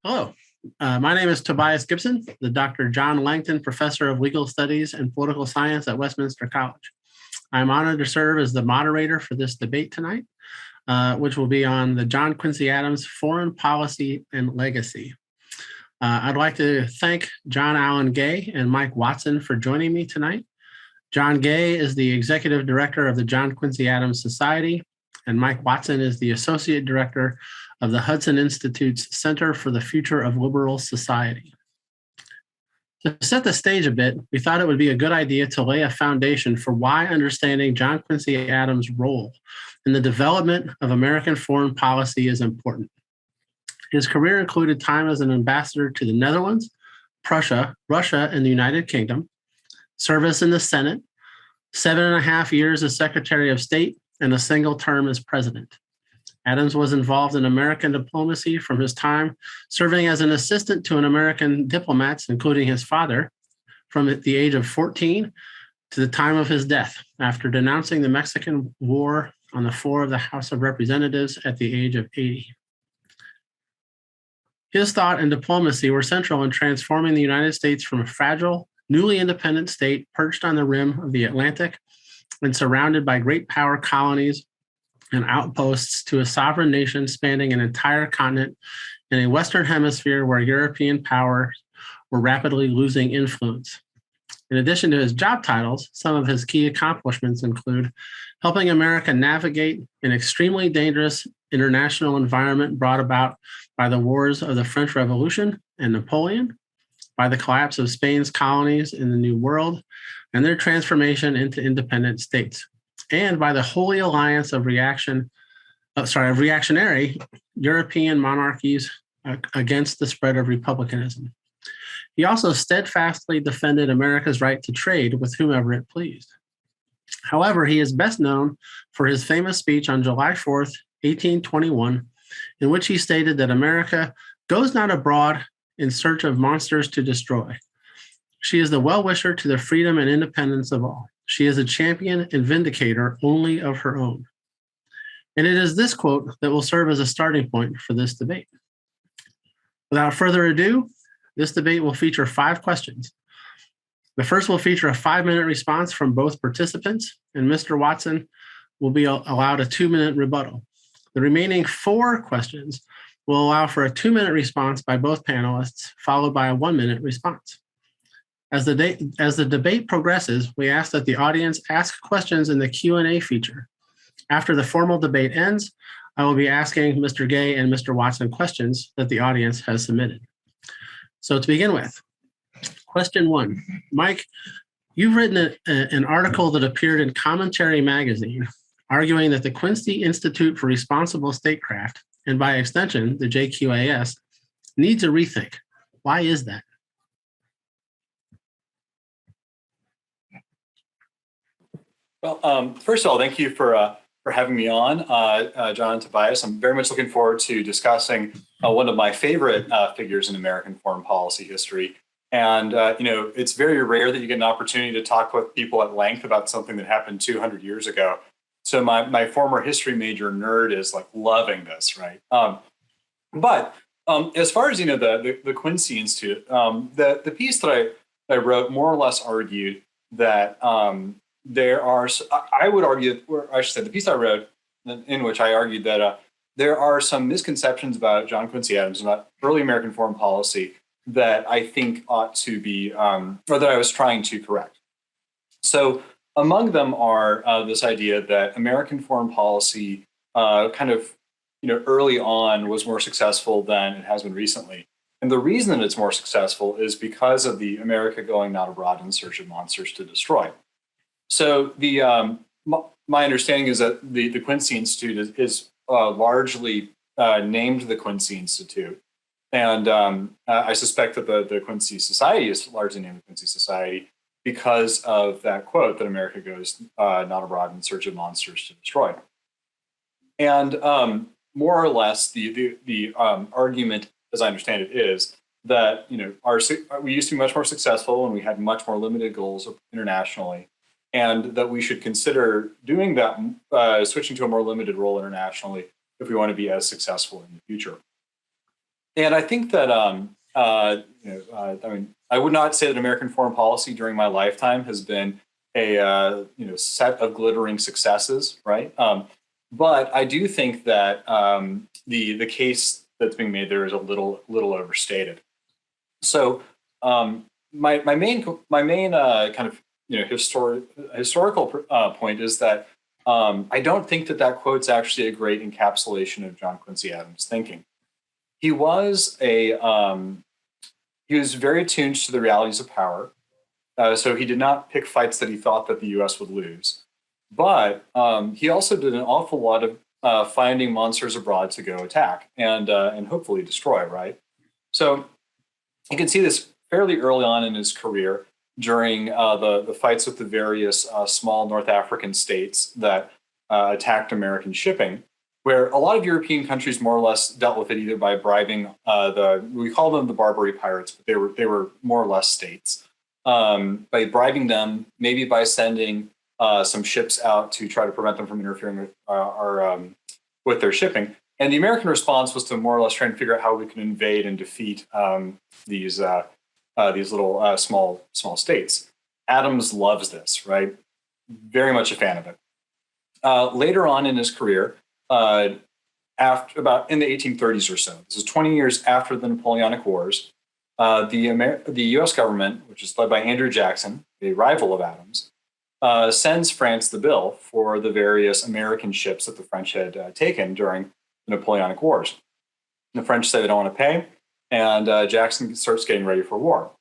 Hello, my name is Tobias Gibson, the Dr. John Langton Professor of Legal Studies and Political Science at Westminster College. I'm honored to serve as the moderator for this debate tonight, which will be on the John Quincy Adams Foreign Policy and Legacy. I'd like to thank John Allen Gay and Mike Watson for joining me tonight. John Gay is the Executive Director of the John Quincy Adams Society, and Mike Watson is the Associate Director of the Hudson Institute's Center for the Future of Liberal Society. To set the stage a bit, we thought it would be a good idea to lay a foundation for why understanding John Quincy Adams' role in the development of American foreign policy is important. His career included time as an ambassador to the Netherlands, Prussia, Russia, and the United Kingdom, service in the Senate, 7.5 years as Secretary of State, and a single term as president. Adams was involved in American diplomacy from his time serving as an assistant to an American diplomats, including his father, from the age of 14 to the time of his death, after denouncing the Mexican War on the floor of the House of Representatives at the age of 80. His thought and diplomacy were central in transforming the United States from a fragile, newly independent state perched on the rim of the Atlantic and surrounded by great power colonies and outposts to a sovereign nation spanning an entire continent in a Western Hemisphere where European powers were rapidly losing influence. In addition to his job titles, some of his key accomplishments include helping America navigate an extremely dangerous international environment brought about by the wars of the French Revolution and Napoleon, by the collapse of Spain's colonies in the New World, and their transformation into independent states, and by the Holy Alliance of reactionary European monarchies against the spread of republicanism. He also steadfastly defended America's right to trade with whomever it pleased. However, he is best known for his famous speech on July 4th, 1821, in which he stated that America goes not abroad in search of monsters to destroy. She is the well-wisher to the freedom and independence of all. She is a champion and vindicator only of her own. And it is this quote that will serve as a starting point for this debate. Without further ado, this debate will feature 5 questions. The first will feature a 5-minute response from both participants, and Mr. Watson will be allowed a 2-minute rebuttal. The remaining 4 questions will allow for a 2-minute response by both panelists, followed by a 1-minute response. As the debate progresses, we ask that the audience ask questions in the Q&A feature. After the formal debate ends, I will be asking Mr. Gay and Mr. Watson questions that the audience has submitted. So to begin with, question 1. Mike, you've written an article that appeared in Commentary magazine arguing that the Quincy Institute for Responsible Statecraft, and by extension, the JQAS, needs a rethink. Why is that? Well, first of all, thank you for having me on, John and Tobias. I'm very much looking forward to discussing one of my favorite figures in American foreign policy history. And, it's very rare that you get an opportunity to talk with people at length about something that happened 200 years ago. So my former history major nerd is like loving this, right? But as far as, the Quincy Institute, the piece that I wrote more or less argued that I would argue, or I should say, the piece I wrote in which I argued that there are some misconceptions about John Quincy Adams, about early American foreign policy that I think ought to be, or that I was trying to correct. So among them are this idea that American foreign policy early on was more successful than it has been recently. And the reason that it's more successful is because of the America going not abroad in search of monsters to destroy. So my understanding is that the Quincy Institute is largely named the Quincy Institute. And I suspect that the Quincy Society is largely named the Quincy Society because of that quote that America goes not abroad in search of monsters to destroy. And more or less, the argument, as I understand it, is that we used to be much more successful and we had much more limited goals internationally, and that we should consider doing that, switching to a more limited role internationally if we want to be as successful in the future. And I think that I mean, I would not say that American foreign policy during my lifetime has been a set of glittering successes, right? But I do think that the case that's being made there is a little overstated. So my main kind of historical point is that I don't think that quote's actually a great encapsulation of John Quincy Adams' thinking. He was he was very attuned to the realities of power. So he did not pick fights that he thought that the U.S. would lose. But he also did an awful lot of finding monsters abroad to go attack and hopefully destroy, right? So you can see this fairly early on in his career during the fights with the various small North African states that attacked American shipping, where a lot of European countries more or less dealt with it either by bribing we call them the Barbary pirates, but they were more or less states, by bribing them, maybe by sending some ships out to try to prevent them from interfering with with their shipping. And the American response was to more or less try and figure out how we can invade and defeat these little small states. Adams loves this, right? Very much a fan of it. Later on in his career, after about in the 1830s or so, this is 20 years after the Napoleonic Wars, the U.S. government, which is led by Andrew Jackson, a rival of Adams, sends France the bill for the various American ships that the French had taken during the Napoleonic Wars. The French say they don't want to pay, and Jackson starts getting ready for war.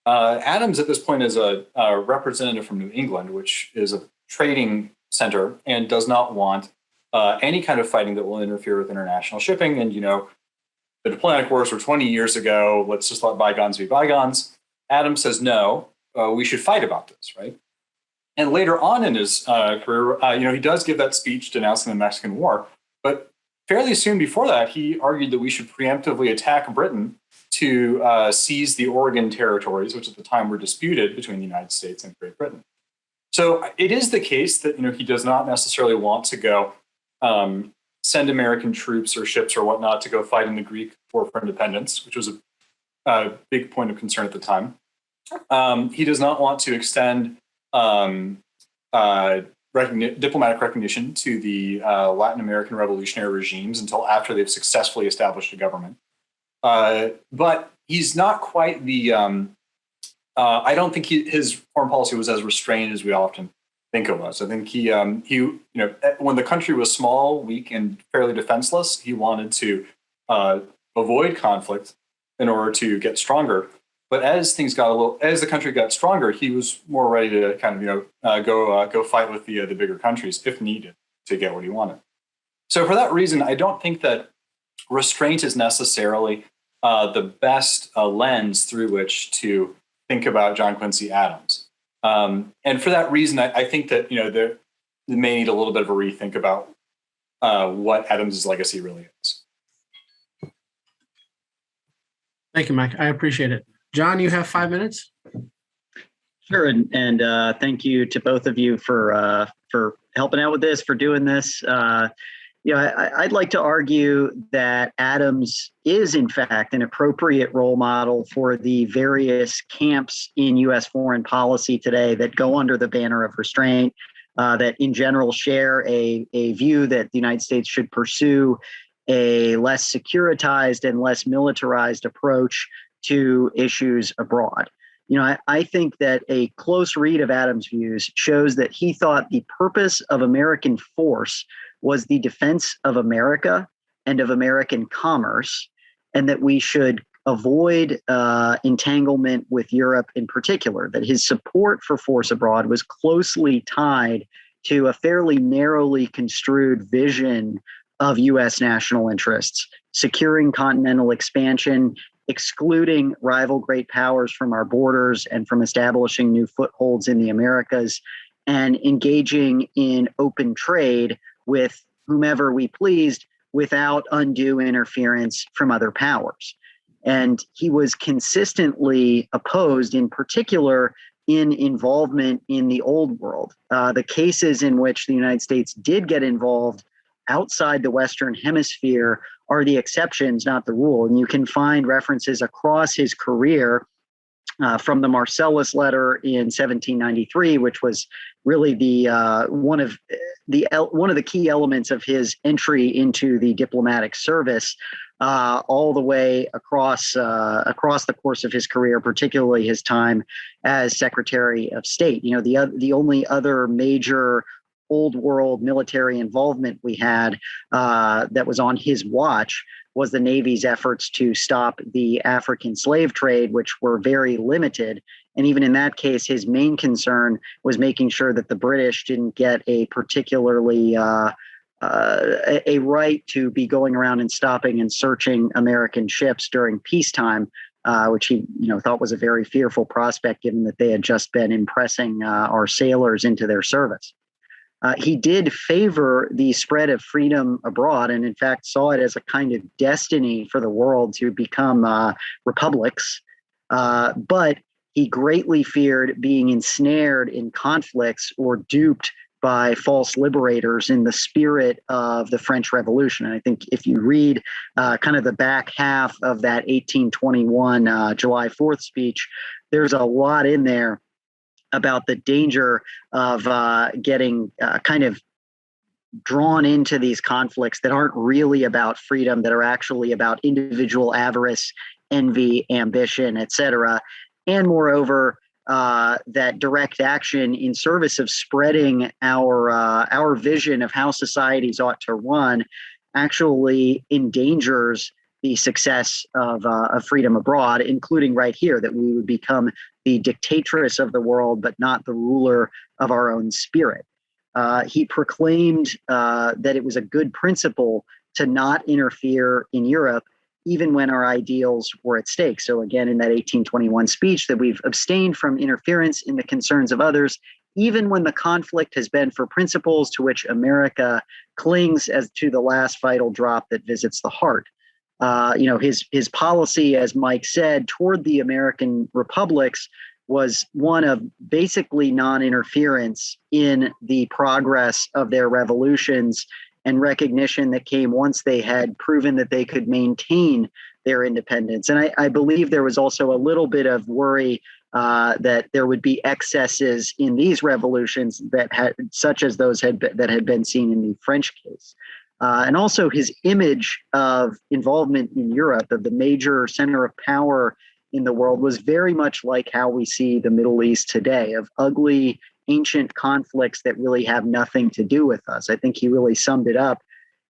Adams at this point is a representative from New England, which is a trading center and does not want any kind of fighting that will interfere with international shipping. And, the Napoleonic Wars were 20 years ago. Let's just let bygones be bygones. Adams says, no, we should fight about this, right? And later on in his career, he does give that speech denouncing the Mexican War. But fairly soon before that, he argued that we should preemptively attack Britain to seize the Oregon territories, which at the time were disputed between the United States and Great Britain. So it is the case that he does not necessarily want to go send American troops or ships or whatnot to go fight in the Greek War for Independence, which was a big point of concern at the time. He does not want to extend diplomatic recognition to the Latin American revolutionary regimes until after they've successfully established a government. But he's not quite the. I don't think his foreign policy was as restrained as we often think it was. I think he when the country was small, weak, and fairly defenseless, he wanted to avoid conflict in order to get stronger. But as the country got stronger, he was more ready to kind of go fight with the bigger countries if needed to get what he wanted. So for that reason, I don't think that restraint is necessarily the best lens through which to think about John Quincy Adams. And for that reason, I think that they may need a little bit of a rethink about what Adams' legacy really is. Thank you, Mike. I appreciate it. John, you have 5 minutes. Sure, and thank you to both of you for helping out with this, for doing this. I'd like to argue that Adams is, in fact, an appropriate role model for the various camps in U.S. foreign policy today that go under the banner of restraint, that in general share a view that the United States should pursue a less securitized and less militarized approach to issues abroad. I think that a close read of Adams' views shows that he thought the purpose of American force was the defense of America and of American commerce, and that we should avoid entanglement with Europe in particular, that his support for force abroad was closely tied to a fairly narrowly construed vision of U.S. national interests, securing continental expansion, excluding rival great powers from our borders and from establishing new footholds in the Americas, and engaging in open trade with whomever we pleased without undue interference from other powers. And he was consistently opposed, in particular, in involvement in the old world. The cases in which the United States did get involved outside the Western Hemisphere are the exceptions, not the rule. And you can find references across his career from the Marcellus letter in 1793, which was really the one of the key elements of his entry into the diplomatic service, all the way across the course of his career, particularly his time as Secretary of State. You know, the only other major old world military involvement we had that was on his watch was the Navy's efforts to stop the African slave trade, which were very limited. And even in that case, his main concern was making sure that the British didn't get a particularly a right to be going around and stopping and searching American ships during peacetime, which he thought was a very fearful prospect, given that they had just been impressing our sailors into their service. He did favor the spread of freedom abroad, and in fact saw it as a kind of destiny for the world to become republics. But he greatly feared being ensnared in conflicts or duped by false liberators in the spirit of the French Revolution. And I think if you read kind of the back half of that 1821 July 4th speech, there's a lot in there about the danger of getting kind of drawn into these conflicts that aren't really about freedom, that are actually about individual avarice, envy, ambition, etc. And moreover, that direct action in service of spreading our vision of how societies ought to run actually endangers the success of freedom abroad, including right here, that we would become the dictatress of the world, but not the ruler of our own spirit. He proclaimed that it was a good principle to not interfere in Europe, even when our ideals were at stake. So again, in that 1821 speech, that we've abstained from interference in the concerns of others, even when the conflict has been for principles to which America clings as to the last vital drop that visits the heart. His policy, as Mike said, toward the American republics was one of basically non-interference in the progress of their revolutions, and recognition that came once they had proven that they could maintain their independence. And I believe there was also a little bit of worry that there would be excesses in these revolutions such as those that had been seen in the French case. And also his image of involvement in Europe, of the major center of power in the world, was very much like how we see the Middle East today, of ugly, ancient conflicts that really have nothing to do with us. I think he really summed it up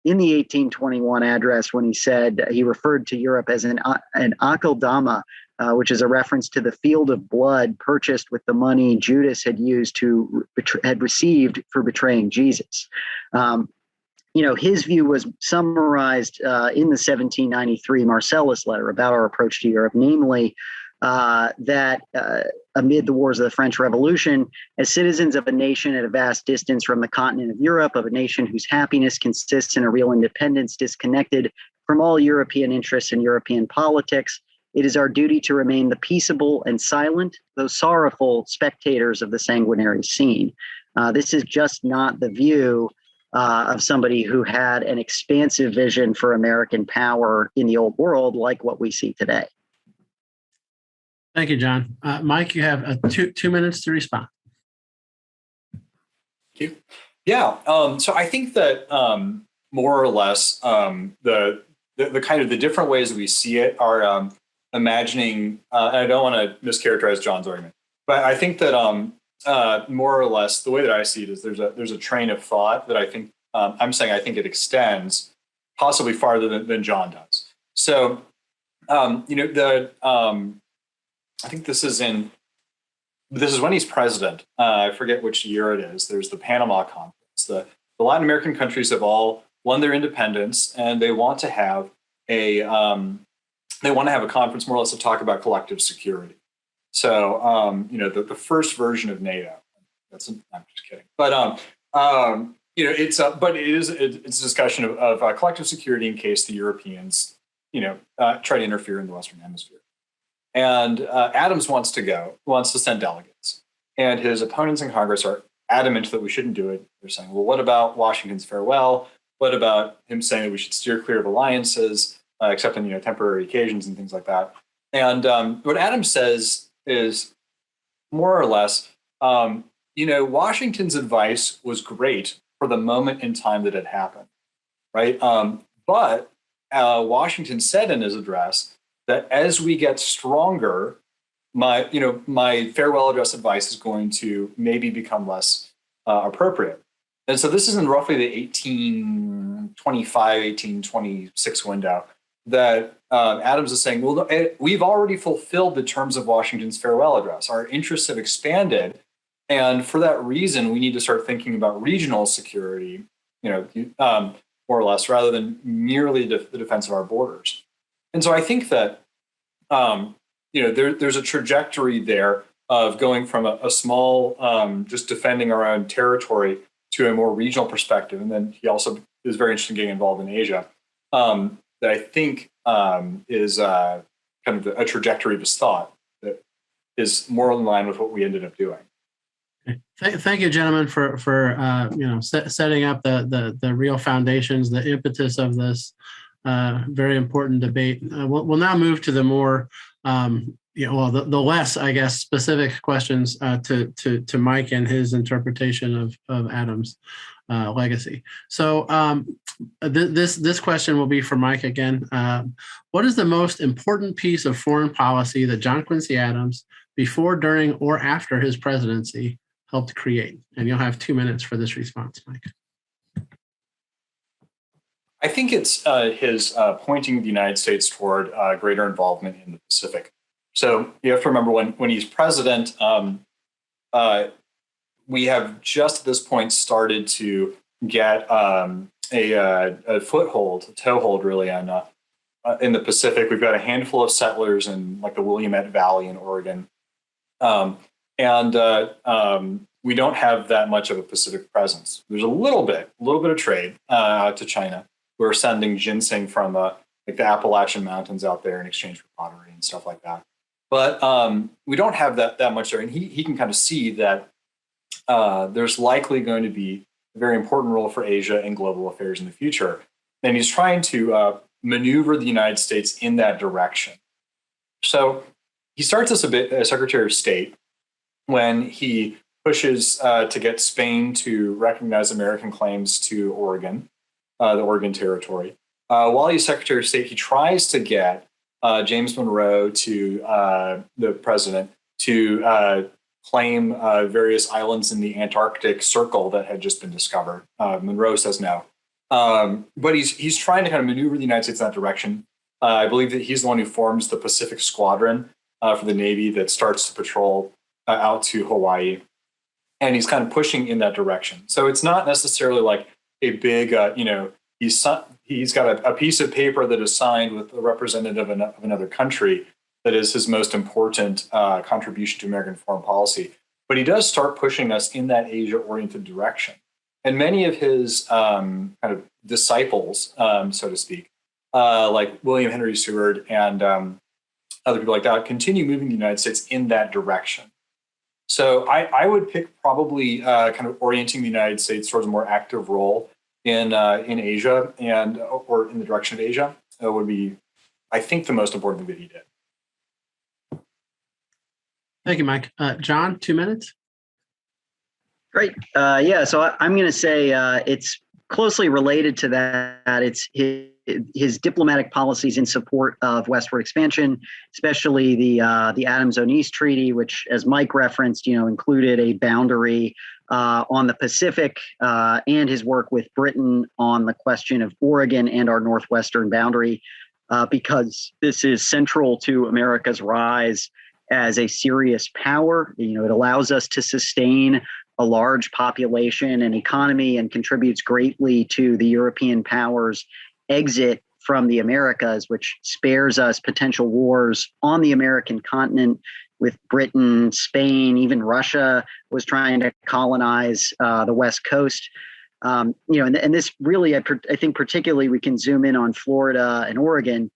in the 1821 address when he said he referred to Europe as an akeldama, which is a reference to the field of blood purchased with the money Judas had received for betraying Jesus. His view was summarized in the 1793 Marcellus letter about our approach to Europe, namely that amid the wars of the French Revolution, as citizens of a nation at a vast distance from the continent of Europe, of a nation whose happiness consists in a real independence disconnected from all European interests and European politics, it is our duty to remain the peaceable and silent, though sorrowful, spectators of the sanguinary scene. This is just not the view of somebody who had an expansive vision for American power in the old world, like what we see today. Thank you, John. Mike, you have 2 minutes to respond. Thank you. Yeah. So I think that more or less the kind of the different ways that we see it are imagining. And I don't want to mischaracterize John's argument, but I think that more or less the way that I see it is there's a train of thought that I think I'm saying I think it extends possibly farther than John does. So I think this is when he's president. I forget which year it is. There's the Panama Conference. The Latin American countries have all won their independence, and they want to have a conference more or less to talk about collective security. So the first version of NATO. I'm just kidding, but it's a discussion of collective security in case the Europeans try to interfere in the Western Hemisphere. And Adams wants to send delegates, and his opponents in Congress are adamant that we shouldn't do it. They're saying, well, what about Washington's farewell? What about him saying that we should steer clear of alliances, except on temporary occasions and things like that? And what Adams says is more or less, Washington's advice was great for the moment in time that it happened, right? But Washington said in his address that as we get stronger, my farewell address advice is going to maybe become less appropriate. And so this is in roughly the 1825, 1826 window that Adams is saying, well, we've already fulfilled the terms of Washington's farewell address. Our interests have expanded. And for that reason, we need to start thinking about regional security, more or less, rather than merely the defense of our borders. And so I think that, there's a trajectory there of going from a small, just defending our own territory to a more regional perspective. And then he also is very interested in getting involved in Asia. That I think is kind of a trajectory of his thought that is more in line with what we ended up doing. Thank you, gentlemen, for setting up the real foundations, the impetus of this very important debate. We'll now move to the more the less, I guess, specific questions to Mike and his interpretation of Adams' legacy. So this question will be for Mike again. What is the most important piece of foreign policy that John Quincy Adams, before, during, or after his presidency, helped create? And you'll have 2 minutes for this response, Mike. I think it's his pointing the United States toward greater involvement in the Pacific. So you have to remember when he's president, we have just at this point started to get a foothold, a toehold really on in the Pacific. We've got a handful of settlers in like the Willamette Valley in Oregon. We don't have that much of a Pacific presence. There's a little bit of trade to China. We're sending ginseng from like the Appalachian Mountains out there in exchange for pottery and stuff like that. But we don't have that much there. And he can kind of see that there's likely going to be a very important role for Asia in global affairs in the future. And he's trying to maneuver the United States in that direction. So he starts as Secretary of State when he pushes to get Spain to recognize American claims to Oregon, the Oregon Territory. While he's Secretary of State, he tries to get James Monroe to the president to claim various islands in the Antarctic Circle that had just been discovered. Monroe says no. But he's trying to kind of maneuver the United States in that direction. I believe that he's the one who forms the Pacific Squadron for the Navy that starts to patrol out to Hawaii. And he's kind of pushing in that direction. So it's not necessarily like a big, he's got a piece of paper that is signed with a representative of another country that is his most important contribution to American foreign policy. But he does start pushing us in that Asia-oriented direction. And many of his kind of disciples, so to speak, like William Henry Seward and other people like that, continue moving the United States in that direction. So I would pick probably kind of orienting the United States towards a more active role in Asia or in the direction of Asia would be, I think, the most important thing that he did. Thank you, Mike. John, 2 minutes. Great. So I'm going to say it's closely related to that. It's his diplomatic policies in support of westward expansion, especially the adams-onis Treaty, which, as Mike referenced, included a boundary on the Pacific, and his work with Britain on the question of Oregon and our northwestern boundary, because this is central to America's rise as a serious power. It allows us to sustain a large population and economy and contributes greatly to the European powers' exit from the Americas, which spares us potential wars on the American continent with Britain, Spain, even Russia was trying to colonize the West Coast. And this really, I think particularly we can zoom in on Florida and Oregon,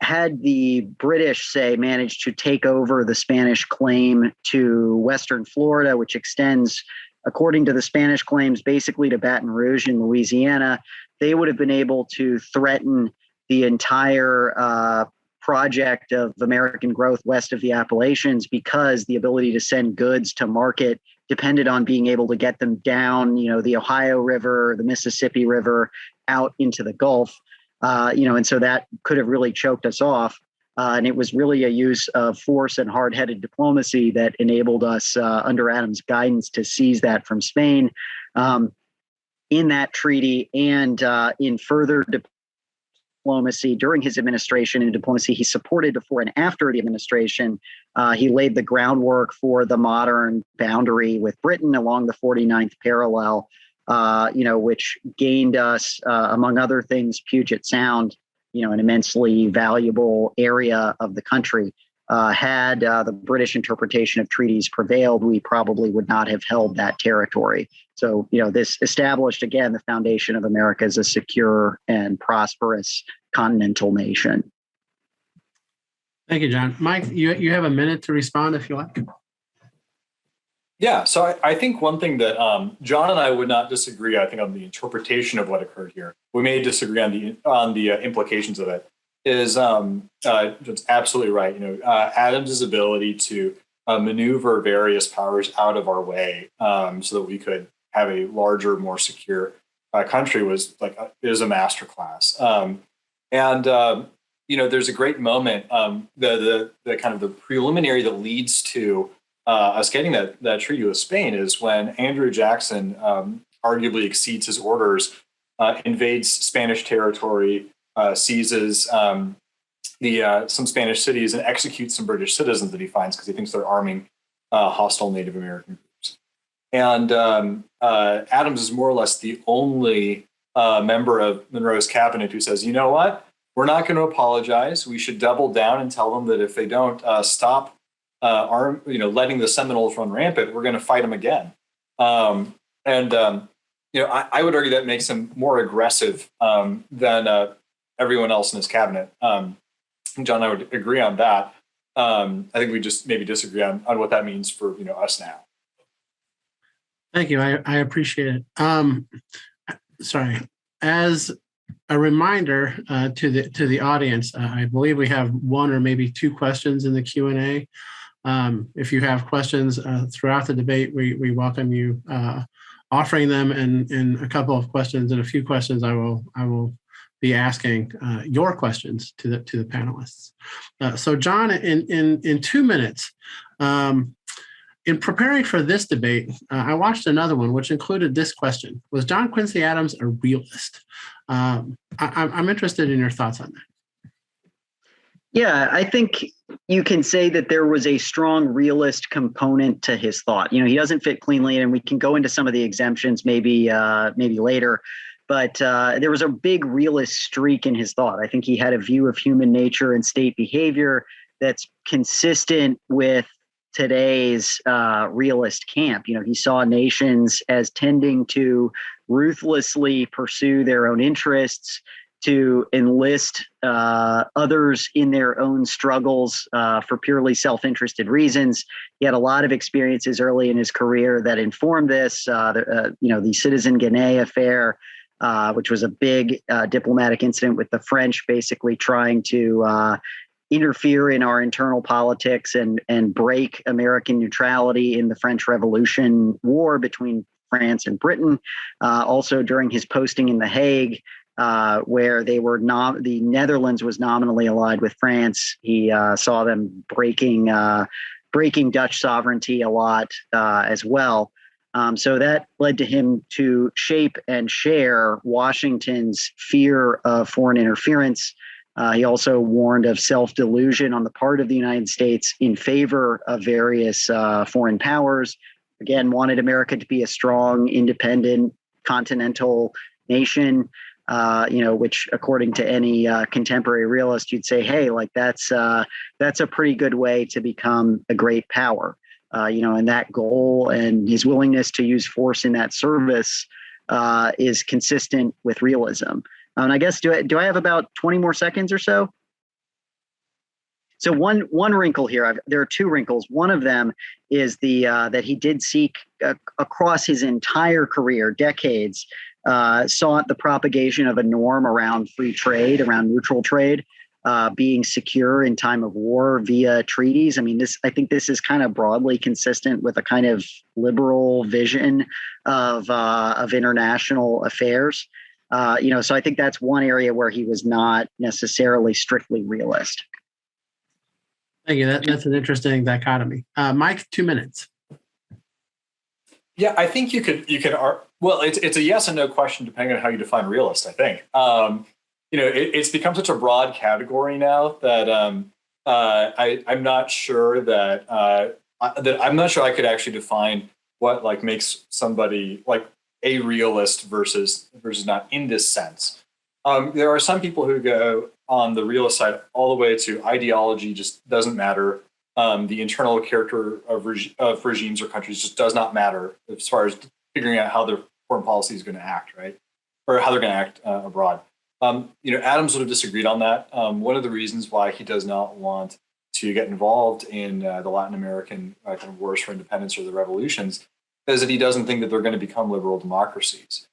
had the British, say, managed to take over the Spanish claim to Western Florida, which extends according to the Spanish claims, basically to Baton Rouge in Louisiana, they would have been able to threaten the entire project of American growth west of the Appalachians, because the ability to send goods to market depended on being able to get them down, the Ohio River, the Mississippi River, out into the Gulf, and so that could have really choked us off. And it was really a use of force and hard-headed diplomacy that enabled us, under Adams' guidance, to seize that from Spain. In that treaty and in further diplomacy during his administration, and diplomacy he supported before and after the administration, he laid the groundwork for the modern boundary with Britain along the 49th parallel, which gained us, among other things, Puget Sound, an immensely valuable area of the country. Had the British interpretation of treaties prevailed, we probably would not have held that territory. So, this established, again, the foundation of America as a secure and prosperous continental nation. Thank you, John. Mike, you have a minute to respond if you like. Yeah, so I think one thing that John and I would not disagree, I think, on the interpretation of what occurred here. We may disagree on the implications of it. Is it's absolutely right. Adams's ability to maneuver various powers out of our way so that we could have a larger, more secure country is a masterclass. There's a great moment, the kind of the preliminary that leads to us getting that treaty with Spain is when Andrew Jackson arguably exceeds his orders, invades Spanish territory, seizes some Spanish cities, and executes some British citizens that he finds because he thinks they're arming hostile Native American groups. And Adams is more or less the only member of Monroe's cabinet who says, you know what, we're not going to apologize. We should double down and tell them that if they don't stop letting the Seminoles run rampant, we're going to fight them again. I would argue that makes him more aggressive than everyone else in his cabinet. John and I would agree on that. I think we just maybe disagree on what that means for us now. Thank you. I appreciate it. Sorry. As a reminder to the audience, I believe we have one or maybe two questions in the Q&A. If you have questions throughout the debate, we welcome you offering them, and a couple of questions and a few questions I will be asking your questions to the panelists. So John, in 2 minutes, in preparing for this debate, I watched another one which included this question: was John Quincy Adams a realist? I'm interested in your thoughts on that. Yeah, I think you can say that there was a strong realist component to his thought. He doesn't fit cleanly, and we can go into some of the exemptions maybe later. But there was a big realist streak in his thought. I think he had a view of human nature and state behavior that's consistent with today's realist camp. He saw nations as tending to ruthlessly pursue their own interests, to enlist others in their own struggles for purely self-interested reasons. He had a lot of experiences early in his career that informed this. The Citizen Guinea affair, which was a big diplomatic incident with the French, basically trying to interfere in our internal politics and break American neutrality in the French Revolution war between France and Britain. Also during his posting in The Hague, where they were the Netherlands was nominally allied with France. He saw them breaking Dutch sovereignty a lot as well. So that led to him to shape and share Washington's fear of foreign interference. He also warned of self-delusion on the part of the United States in favor of various foreign powers. Again, wanted America to be a strong, independent, continental nation. Which according to any contemporary realist, you'd say, hey, that's a pretty good way to become a great power. And that goal and his willingness to use force in that service is consistent with realism. And I guess, do I have about 20 more seconds or so? So one wrinkle here, there are two wrinkles. One of them is that he did seek across his entire career, decades, sought the propagation of a norm around free trade, around neutral trade, being secure in time of war via treaties. I mean, I think this is kind of broadly consistent with a kind of liberal vision of international affairs. So I think that's one area where he was not necessarily strictly realist. Thank you. That's an interesting dichotomy. Mike, 2 minutes. Yeah, I think you could. Well, it's a yes and no question depending on how you define realist. I think it's become such a broad category now that I'm not sure that I'm not sure I could actually define what like makes somebody like a realist versus not in this sense. There are some people who go on the realist side all the way to ideology just doesn't matter. The internal character of regimes or countries just does not matter as far as figuring out how their foreign policy is going to act, right? Or how they're going to act abroad. Adams would have disagreed on that. One of the reasons why he does not want to get involved in the Latin American kind of wars for independence or the revolutions is that he doesn't think that they're going to become liberal democracies.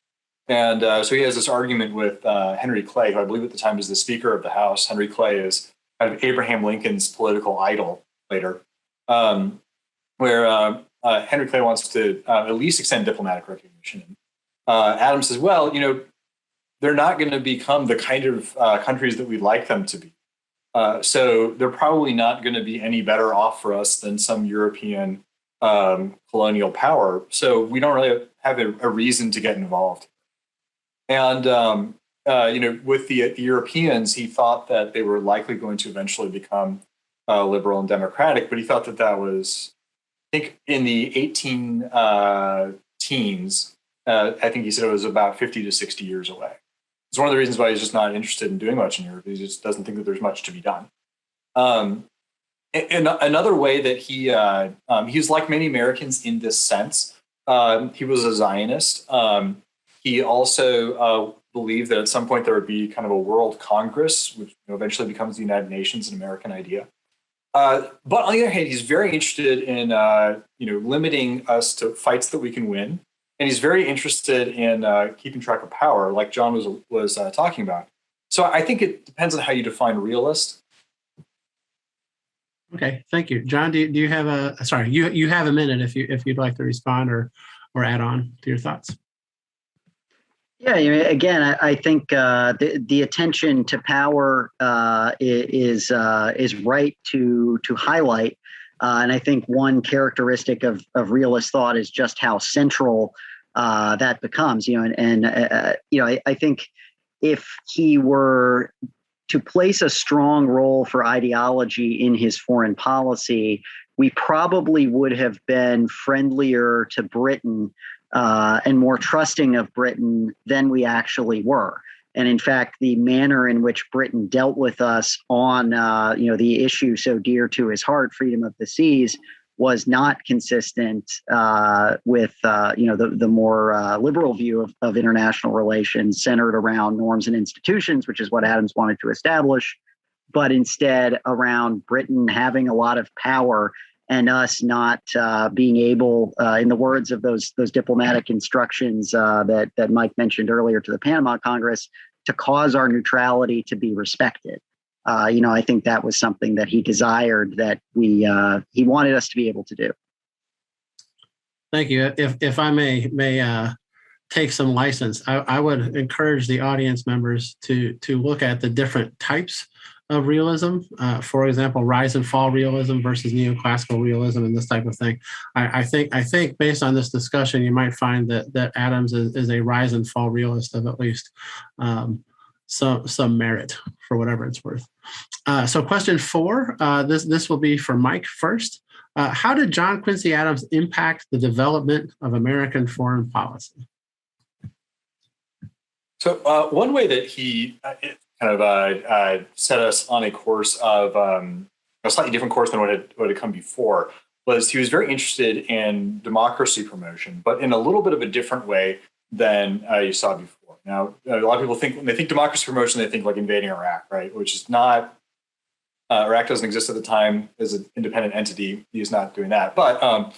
And so he has this argument with Henry Clay, who I believe at the time was the Speaker of the House. Henry Clay is kind of Abraham Lincoln's political idol later, where Henry Clay wants to at least extend diplomatic recognition. Adams says, well, they're not going to become the kind of countries that we'd like them to be. So they're probably not going to be any better off for us than some European colonial power. So we don't really have a reason to get involved. And, with the Europeans, he thought that they were likely going to eventually become liberal and democratic, but he thought that was, I think in the 18 teens, I think he said it was about 50 to 60 years away. It's one of the reasons why he's just not interested in doing much in Europe. He just doesn't think that there's much to be done. And another way that he was like many Americans in this sense. He was a Zionist. He also believed that at some point there would be kind of a world Congress, which eventually becomes the United Nations, an American idea. But on the other hand, he's very interested in limiting us to fights that we can win. And he's very interested in keeping track of power, like John was talking about. So I think it depends on how you define realist. Okay, thank you, John. Do you have you have a minute if you'd like to respond or add on to your thoughts? Yeah, again, I think the attention to power is right to highlight, and I think one characteristic of realist thought is just how central that becomes. I think if he were to place a strong role for ideology in his foreign policy, we probably would have been friendlier to Britain and more trusting of Britain than we actually were. And in fact, the manner in which Britain dealt with us on the issue so dear to his heart, freedom of the seas, was not consistent with the more liberal view of international relations centered around norms and institutions, which is what Adams wanted to establish, but instead around Britain having a lot of power and us not being able, in the words of those diplomatic instructions that Mike mentioned earlier to the Panama Congress, to cause our neutrality to be respected. I think that was something that he desired, that he wanted us to be able to do. Thank you. If I may take some license, I would encourage the audience members to look at the different types of realism. For example, rise and fall realism versus neoclassical realism and this type of thing. I think based on this discussion, you might find that Adams is a rise and fall realist of at least some merit, for whatever it's worth. So question 4, this will be for Mike first. How did John Quincy Adams impact the development of American foreign policy? So one way that he set us on a course of a slightly different course than what had come before was he was very interested in democracy promotion, but in a little bit of a different way than you saw before. Now, a lot of people think when they think democracy promotion, they think like invading Iraq, right? Which is not Iraq doesn't exist at the time as an independent entity. He's not doing that. But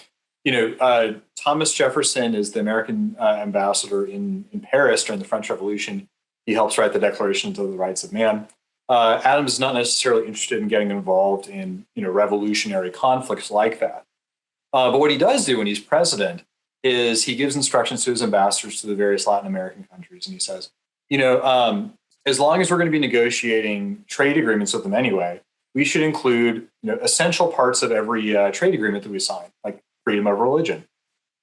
Thomas Jefferson is the American ambassador in Paris during the French Revolution. He helps write the Declaration of the Rights of Man. Adams is not necessarily interested in getting involved in revolutionary conflicts like that. But what he does do when he's president is he gives instructions to his ambassadors to the various Latin American countries, and he says, as long as we're going to be negotiating trade agreements with them anyway, we should include essential parts of every trade agreement that we sign, like freedom of religion.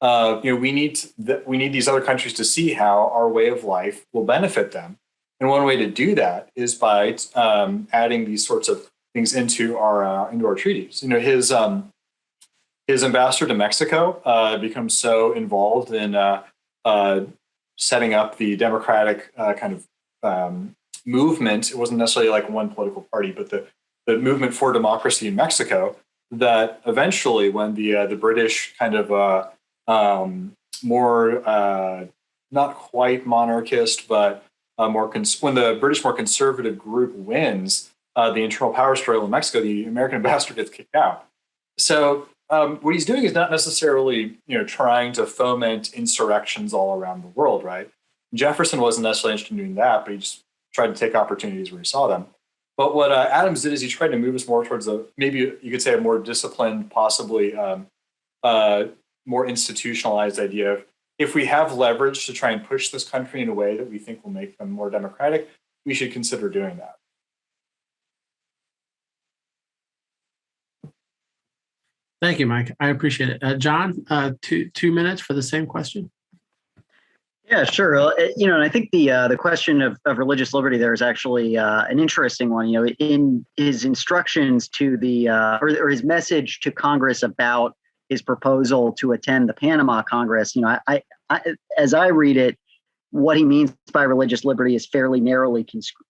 We need these other countries to see how our way of life will benefit them, and one way to do that is by adding these sorts of things into our treaties. His ambassador to Mexico becomes so involved in setting up the democratic kind of movement. It wasn't necessarily like one political party, but the movement for democracy in Mexico, that eventually, when the British kind of more not quite monarchist, but when the British more conservative group wins the internal power struggle in Mexico, the American ambassador gets kicked out. So what he's doing is not necessarily trying to foment insurrections all around the world, right? Jefferson wasn't necessarily interested in doing that, but he just tried to take opportunities where he saw them. But what Adams did is he tried to move us more towards maybe you could say a more disciplined, possibly more institutionalized idea of, if we have leverage to try and push this country in a way that we think will make them more democratic, we should consider doing that. Thank you, Mike. I appreciate it. John, 2 minutes for the same question. Yeah, sure. And I think the question of religious liberty there is actually an interesting one. In his instructions to or his message to Congress about his proposal to attend the Panama Congress, as I read it, what he means by religious liberty is fairly narrowly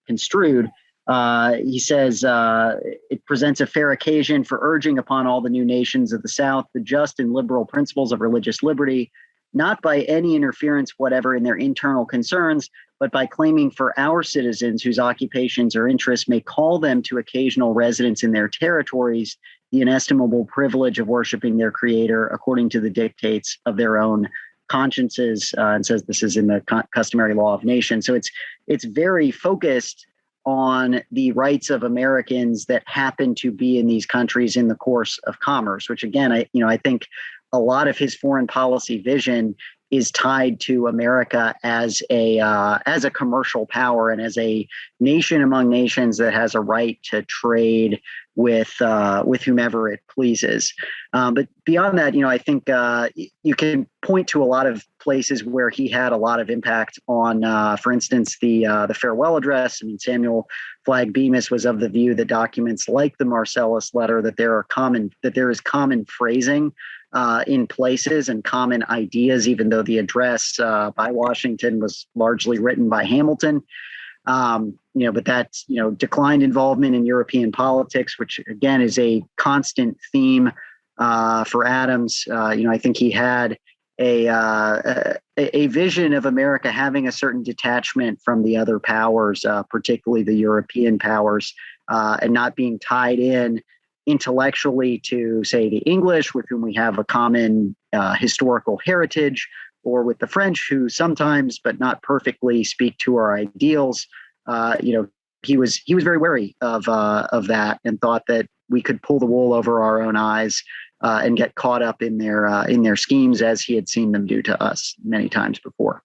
construed. He says it presents a fair occasion for urging upon all the new nations of the South the just and liberal principles of religious liberty, not by any interference whatever in their internal concerns, but by claiming for our citizens whose occupations or interests may call them to occasional residence in their territories the inestimable privilege of worshiping their Creator according to the dictates of their own consciences, and says this is in the customary law of nations. So it's very focused on the rights of Americans that happen to be in these countries in the course of commerce, which again, I think a lot of his foreign policy vision is tied to America as a commercial power and as a nation among nations that has a right to trade with whomever it pleases. But beyond that, I think you can point to a lot of places where he had a lot of impact on, for instance, the farewell address. I mean, Samuel Flagg Bemis was of the view that documents like the Marcellus letter, that there is common phrasing in places and common ideas, even though the address by Washington was largely written by Hamilton. But that's, declined involvement in European politics, which again is a constant theme for Adams. I think he had a vision of America having a certain detachment from the other powers, particularly the European powers, and not being tied in intellectually to, say, the English, with whom we have a common historical heritage, or with the French, who sometimes, but not perfectly, speak to our ideals. He was very wary of that, and thought that we could pull the wool over our own eyes and get caught up in their schemes, as he had seen them do to us many times before.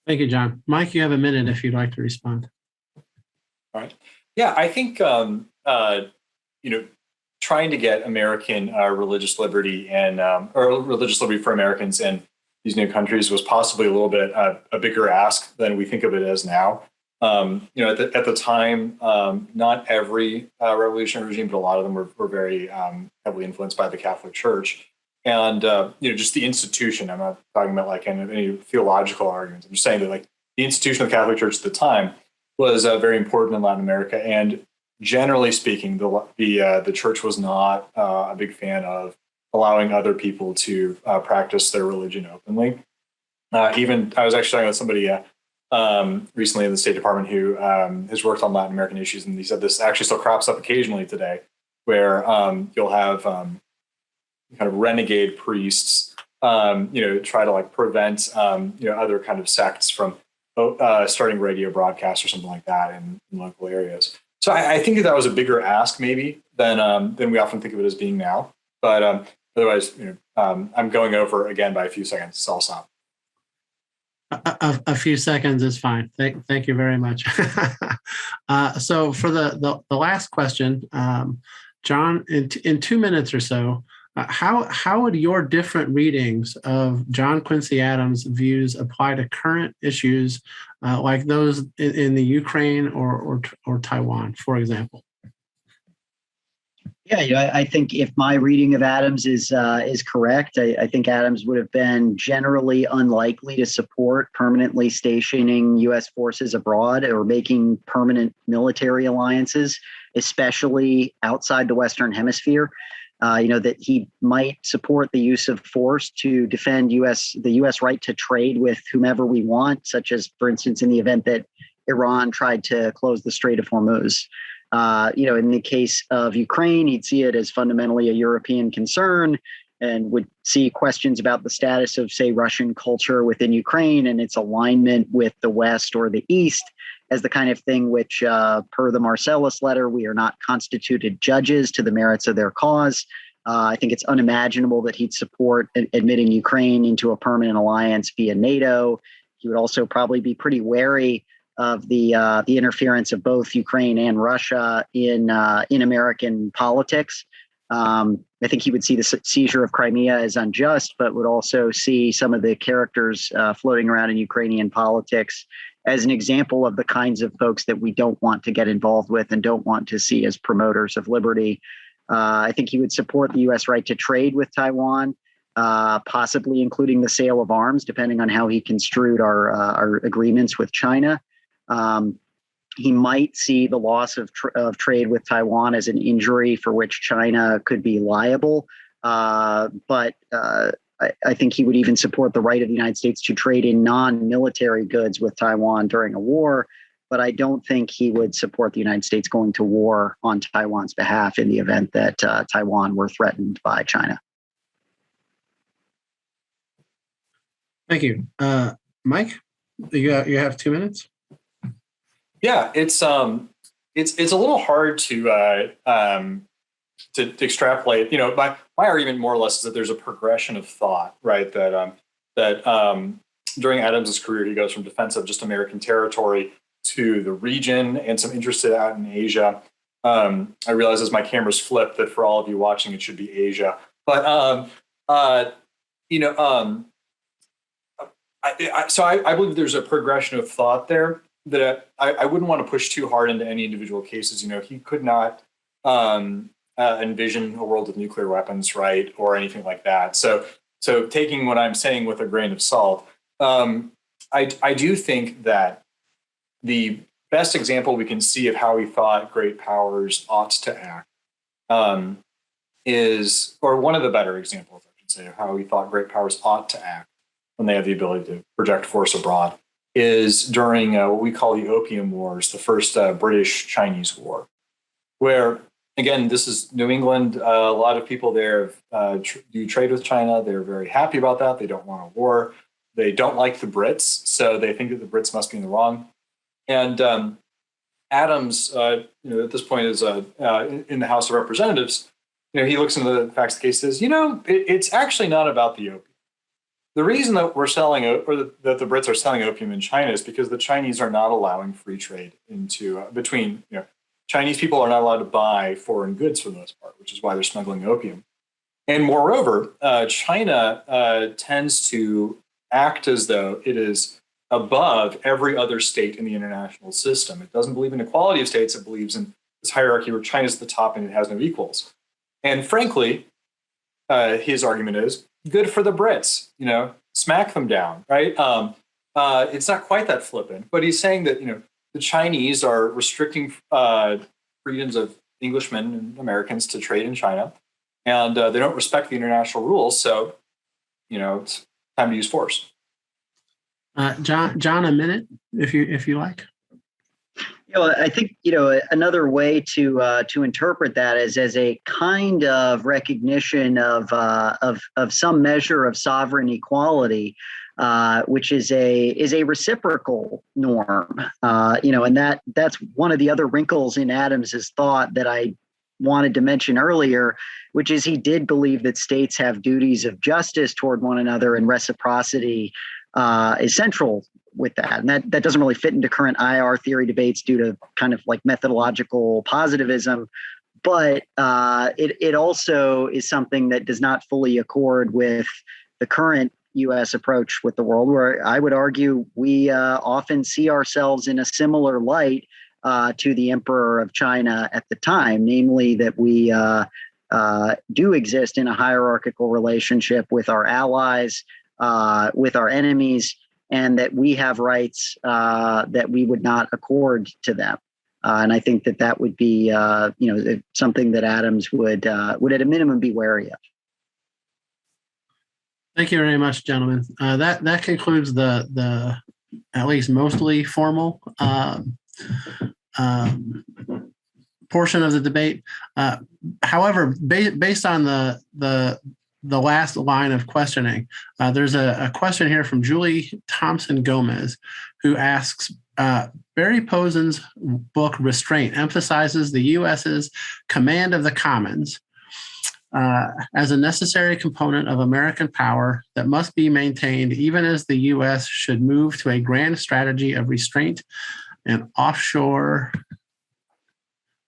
Thank you, John. Mike, you have a minute if you'd like to respond. All right. Yeah, I think trying to get American religious liberty and or religious liberty for Americans in these new countries was possibly a little bit a bigger ask than we think of it as now. At the time, not every revolutionary regime, but a lot of them were very heavily influenced by the Catholic Church. And, just the institution, I'm not talking about like any theological arguments. I'm just saying that like the institution of the Catholic Church at the time was very important in Latin America. And generally speaking, the church was not a big fan of allowing other people to practice their religion openly. Even I was actually talking with somebody recently in the State Department who has worked on Latin American issues, and he said this actually still crops up occasionally today, where you'll have kind of renegade priests, try to like prevent other kind of sects from starting radio broadcasts or something like that in local areas. So I think that was a bigger ask maybe than we often think of it as being now. But otherwise, I'm going over again by a few seconds, so I'll stop. A few seconds is fine. Thank you very much. So for the last question, John, in 2 minutes or so, how would your different readings of John Quincy Adams' views apply to current issues like those in the Ukraine or Taiwan, for example? Yeah, I think if my reading of Adams is correct, I think Adams would have been generally unlikely to support permanently stationing U.S. forces abroad or making permanent military alliances, especially outside the Western Hemisphere. That he might support the use of force to defend the U.S. right to trade with whomever we want, such as, for instance, in the event that Iran tried to close the Strait of Hormuz. In the case of Ukraine, he'd see it as fundamentally a European concern and would see questions about the status of, say, Russian culture within Ukraine and its alignment with the West or the East as the kind of thing which, per the Marcellus letter, we are not constituted judges to the merits of their cause. I think it's unimaginable that he'd support admitting Ukraine into a permanent alliance via NATO. He would also probably be pretty wary of the interference of both Ukraine and Russia in American politics. I think he would see the seizure of Crimea as unjust, but would also see some of the characters floating around in Ukrainian politics as an example of the kinds of folks that we don't want to get involved with and don't want to see as promoters of liberty. I think he would support the U.S. right to trade with Taiwan, possibly including the sale of arms, depending on how he construed our agreements with China. He might see the loss of trade with Taiwan as an injury for which China could be liable. But I think he would even support the right of the United States to trade in non-military goods with Taiwan during a war. But I don't think he would support the United States going to war on Taiwan's behalf in the event that Taiwan were threatened by China. Thank you. Mike, you have 2 minutes. Yeah, it's a little hard to extrapolate. My argument more or less is that there's a progression of thought, right? That during Adams's career, he goes from defense of just American territory to the region and some interest out in Asia. I realize as my camera's flipped that for all of you watching, it should be Asia. But I believe there's a progression of thought there that I wouldn't want to push too hard into any individual cases. He could not envision a world with nuclear weapons, right, or anything like that. So taking what I'm saying with a grain of salt, I do think that the best example we can see of how he thought great powers ought to act is, or one of the better examples, I should say, of how he thought great powers ought to act when they have the ability to project force abroad, is during what we call the Opium Wars, the first British-Chinese War, where, again, this is New England. A lot of people there do trade with China. They're very happy about that. They don't want a war. They don't like the Brits, so they think that the Brits must be in the wrong. And Adams, at this point, is in the House of Representatives. He looks into the facts of the case and says, it's actually not about the opium. The reason that we're selling, or that the Brits are selling opium in China, is because the Chinese are not allowing free trade between. Chinese people are not allowed to buy foreign goods for the most part, which is why they're smuggling opium. And moreover, China tends to act as though it is above every other state in the international system. It doesn't believe in equality of states. It believes in this hierarchy where China's at the top and it has no equals. And frankly, his argument is good for the Brits, smack them down, right? It's not quite that flippant, but he's saying that, the Chinese are restricting freedoms of Englishmen and Americans to trade in China, and they don't respect the international rules. So, it's time to use force. John, a minute, if you like. I think another way to interpret that is as a kind of recognition of some measure of sovereign equality, which is a reciprocal norm. And that's one of the other wrinkles in Adams's thought that I wanted to mention earlier, which is he did believe that states have duties of justice toward one another, and reciprocity is central with that. And that doesn't really fit into current IR theory debates due to kind of like methodological positivism. But it also is something that does not fully accord with the current U.S. approach with the world, where I would argue we often see ourselves in a similar light to the emperor of China at the time, namely that we do exist in a hierarchical relationship with our allies, with our enemies, and that we have rights that we would not accord to them. And I think that would be, something that Adams would at a minimum be wary of. Thank you very much, gentlemen. That concludes the at least mostly formal portion of the debate. However, based on the last line of questioning, there's a question here from Julie Thompson Gomez, who asks, Barry Posen's book Restraint emphasizes the U.S.'s command of the commons as a necessary component of American power that must be maintained even as the U.S. should move to a grand strategy of restraint and offshore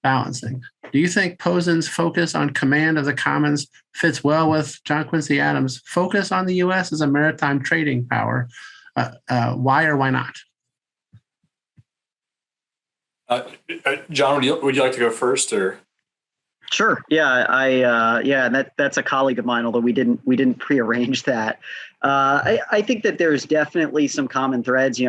balancing. Do you think Posen's focus on command of the commons fits well with John Quincy Adams' focus on the U.S. as a maritime trading power? Why or why not? John, would you like to go first, or? Sure. Yeah, and that's a colleague of mine, although we didn't prearrange that. I think that there's definitely some common threads.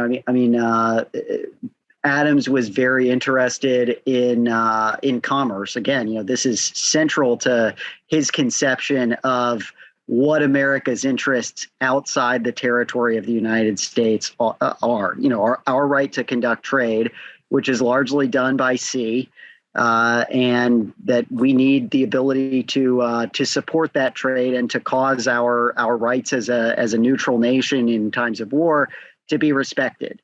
Adams was very interested in commerce. Again, this is central to his conception of what America's interests outside the territory of the United States are. Our right to conduct trade, which is largely done by sea, and that we need the ability to support that trade and to cause our rights as a neutral nation in times of war to be respected.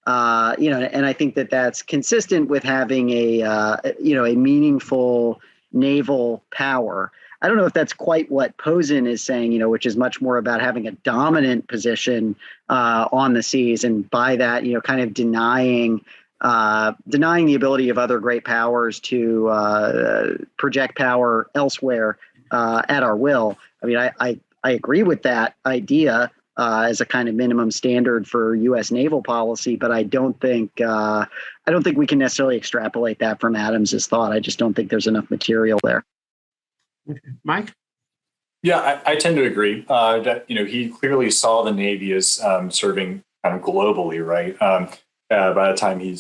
And I think that that's consistent with having a meaningful naval power. I don't know if that's quite what Posen is saying, which is much more about having a dominant position on the seas, and by that, kind of denying the ability of other great powers to project power elsewhere at our will. I agree with that idea as a kind of minimum standard for U.S. naval policy, but I don't think we can necessarily extrapolate that from Adams's thought. I just don't think there's enough material there. Okay. Mike? Yeah, I tend to agree that he clearly saw the Navy as serving kind of globally, right? By the time he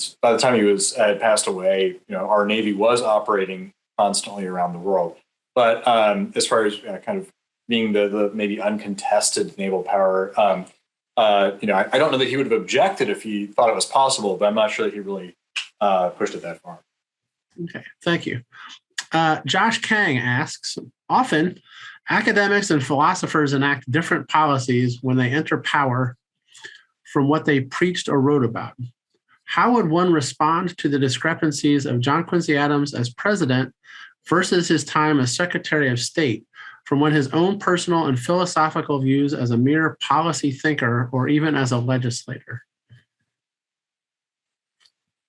had passed away, our Navy was operating constantly around the world. But as far as kind of being the maybe uncontested naval power, I don't know that he would have objected if he thought it was possible, but I'm not sure that he really pushed it that far. Okay, thank you. Josh Kang asks, often academics and philosophers enact different policies when they enter power from what they preached or wrote about. How would one respond to the discrepancies of John Quincy Adams as president versus his time as Secretary of State, from when his own personal and philosophical views as a mere policy thinker or even as a legislator?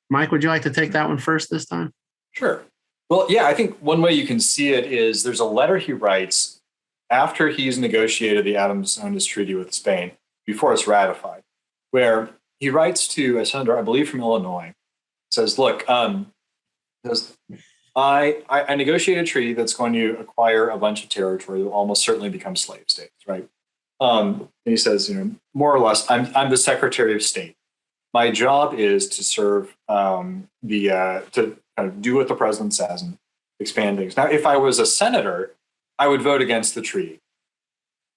Mike, would you like to take that one first this time? Sure. Well, yeah, I think one way you can see it is there's a letter he writes after he's negotiated the adams-onis treaty with Spain, before it's ratified, where he writes to a senator, I believe from Illinois, says, look, I negotiated a treaty that's going to acquire a bunch of territory that will almost certainly become slave states, right? And he says, more or less, I'm the Secretary of State. My job is to serve to kind of do what the president says and expand things. Now, if I was a senator, I would vote against the treaty,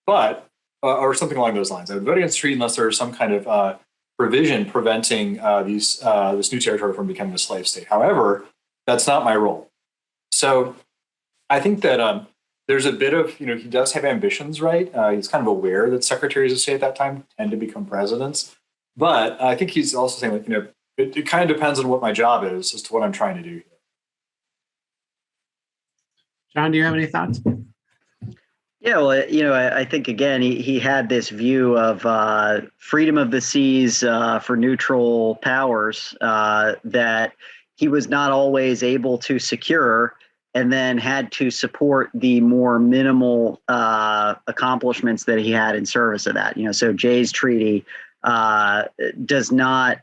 but or something along those lines. I would vote against the treaty unless there was some kind of provision preventing this new territory from becoming a slave state. However, that's not my role. So I think that there's a bit of, he does have ambitions, right? He's kind of aware that secretaries of state at that time tend to become presidents. But I think he's also saying, like, it kind of depends on what my job is as to what I'm trying to do here. John, do you have any thoughts? Yeah, well, I think, again, he had this view of freedom of the seas for neutral powers that he was not always able to secure, and then had to support the more minimal accomplishments that he had in service of that. So Jay's treaty does not,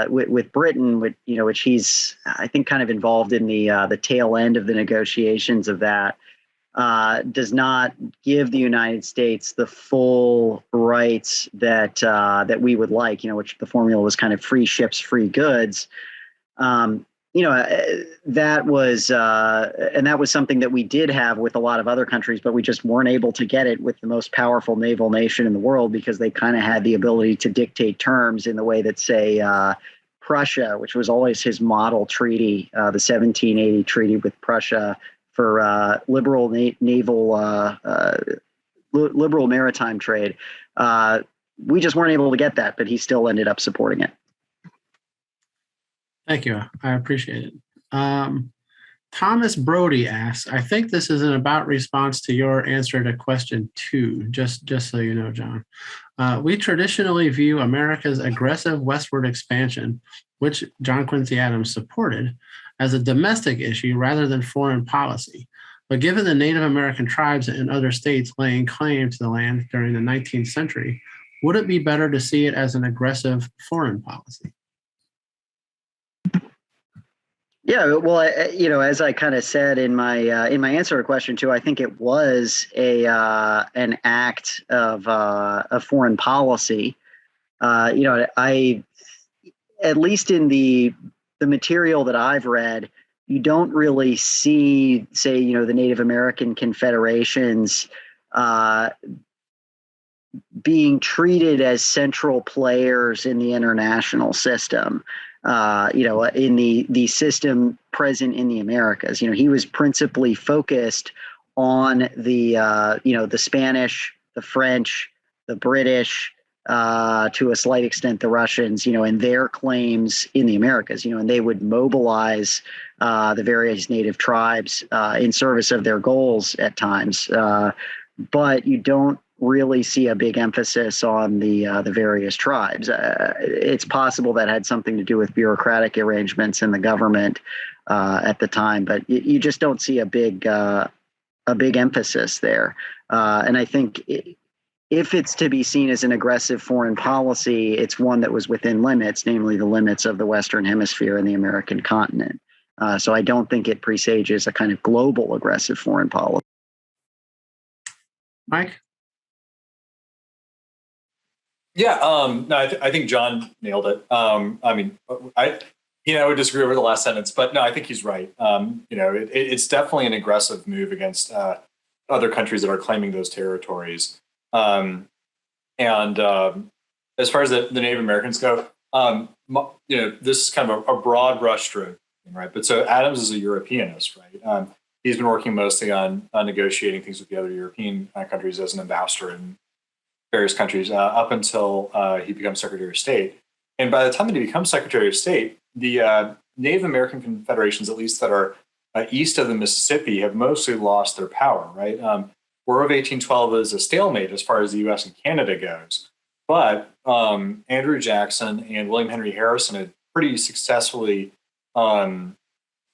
with Britain, which he's, I think, kind of involved in the tail end of the negotiations of that, does not give the United States the full rights that we would like, which the formula was kind of free ships, free goods. That was something that we did have with a lot of other countries, but we just weren't able to get it with the most powerful naval nation in the world, because they kind of had the ability to dictate terms in the way that, say, Prussia, which was always his model treaty, the 1780 treaty with Prussia, for liberal liberal maritime trade. We just weren't able to get that, but he still ended up supporting it. Thank you. I appreciate it. Thomas Brody asks, I think this is an about response to your answer to question 2, just so you know, John. We traditionally view America's aggressive westward expansion, which John Quincy Adams supported, as a domestic issue rather than foreign policy. But given the Native American tribes and other states laying claim to the land during the 19th century, would it be better to see it as an aggressive foreign policy? Yeah, well, as I kind of said in my answer to question 2, I think it was an act of foreign policy. I, at least in the material that I've read, you don't really see, say, the Native American confederations being treated as central players in the international system. In the system present in the Americas. He was principally focused on the Spanish, the French, the British, to a slight extent the Russians, and their claims in the Americas, and they would mobilize the various native tribes in service of their goals at times. But you don't really see a big emphasis on the various tribes. It's possible that had something to do with bureaucratic arrangements in the government at the time, but you just don't see a big emphasis there. And I think if it's to be seen as an aggressive foreign policy, it's one that was within limits, namely the limits of the Western Hemisphere and the American continent. So I don't think it presages a kind of global aggressive foreign policy. Mike? Yeah, no, I think John nailed it. I would disagree over the last sentence, but no, I think he's right. It's definitely an aggressive move against other countries that are claiming those territories. And as far as the Native Americans go, this is kind of a broad brushstroke, right? But so Adams is a Europeanist, right? He's been working mostly on negotiating things with the other European countries as an ambassador in various countries up until he becomes Secretary of State. And by the time that he becomes Secretary of State, the Native American confederations, at least that are east of the Mississippi, have mostly lost their power, right? War of 1812 is a stalemate as far as the U.S. and Canada goes. But Andrew Jackson and William Henry Harrison had pretty successfully kind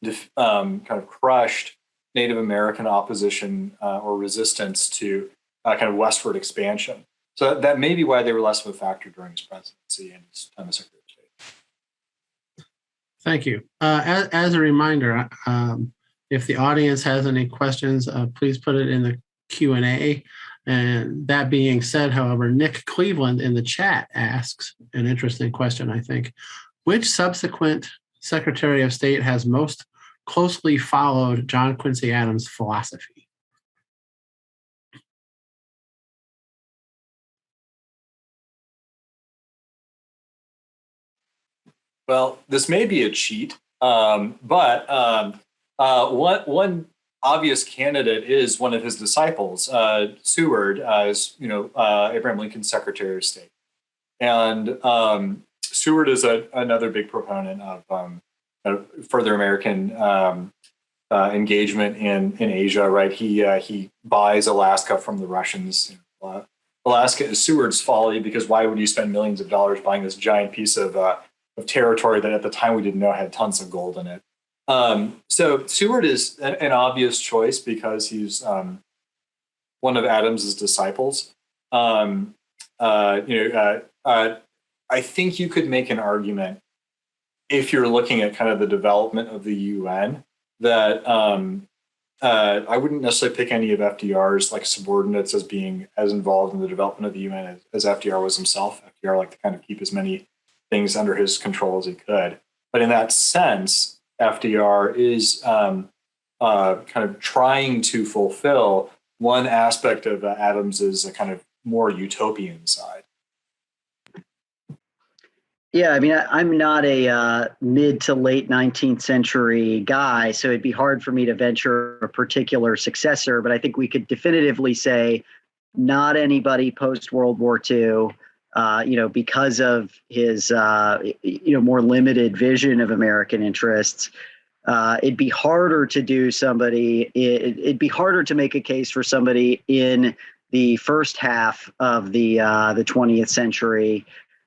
of crushed Native American opposition or resistance to kind of westward expansion. So that may be why they were less of a factor during his presidency and his time as Secretary of State. Thank you. As a reminder, if the audience has any questions, please put it in the Q&A. And that being said, however, Nick Cleveland in the chat asks an interesting question, I think. Which subsequent Secretary of State has most closely followed John Quincy Adams' philosophy? Well, this may be a cheat, but one obvious candidate is one of his disciples, Seward, as Abraham Lincoln's Secretary of State, and Seward is another big proponent of further American engagement in Asia. Right, he buys Alaska from the Russians. Alaska is Seward's folly, because why would you spend millions of dollars buying this giant piece of territory that at the time we didn't know had tons of gold in it? So Seward is an obvious choice because he's one of Adams's disciples. I think you could make an argument, if you're looking at kind of the development of the UN, that I wouldn't necessarily pick any of FDR's like subordinates as being as involved in the development of the UN as FDR was himself. FDR liked to kind of keep as many things under his control as he could. But in that sense, FDR is kind of trying to fulfill one aspect of Adams's kind of more utopian side. Yeah, I mean, I'm not a mid to late 19th century guy, so it'd be hard for me to venture a particular successor, but I think we could definitively say not anybody post World War II, because of his, more limited vision of American interests. It'd be harder to do somebody, it'd be harder to make a case for somebody in the first half of the 20th century.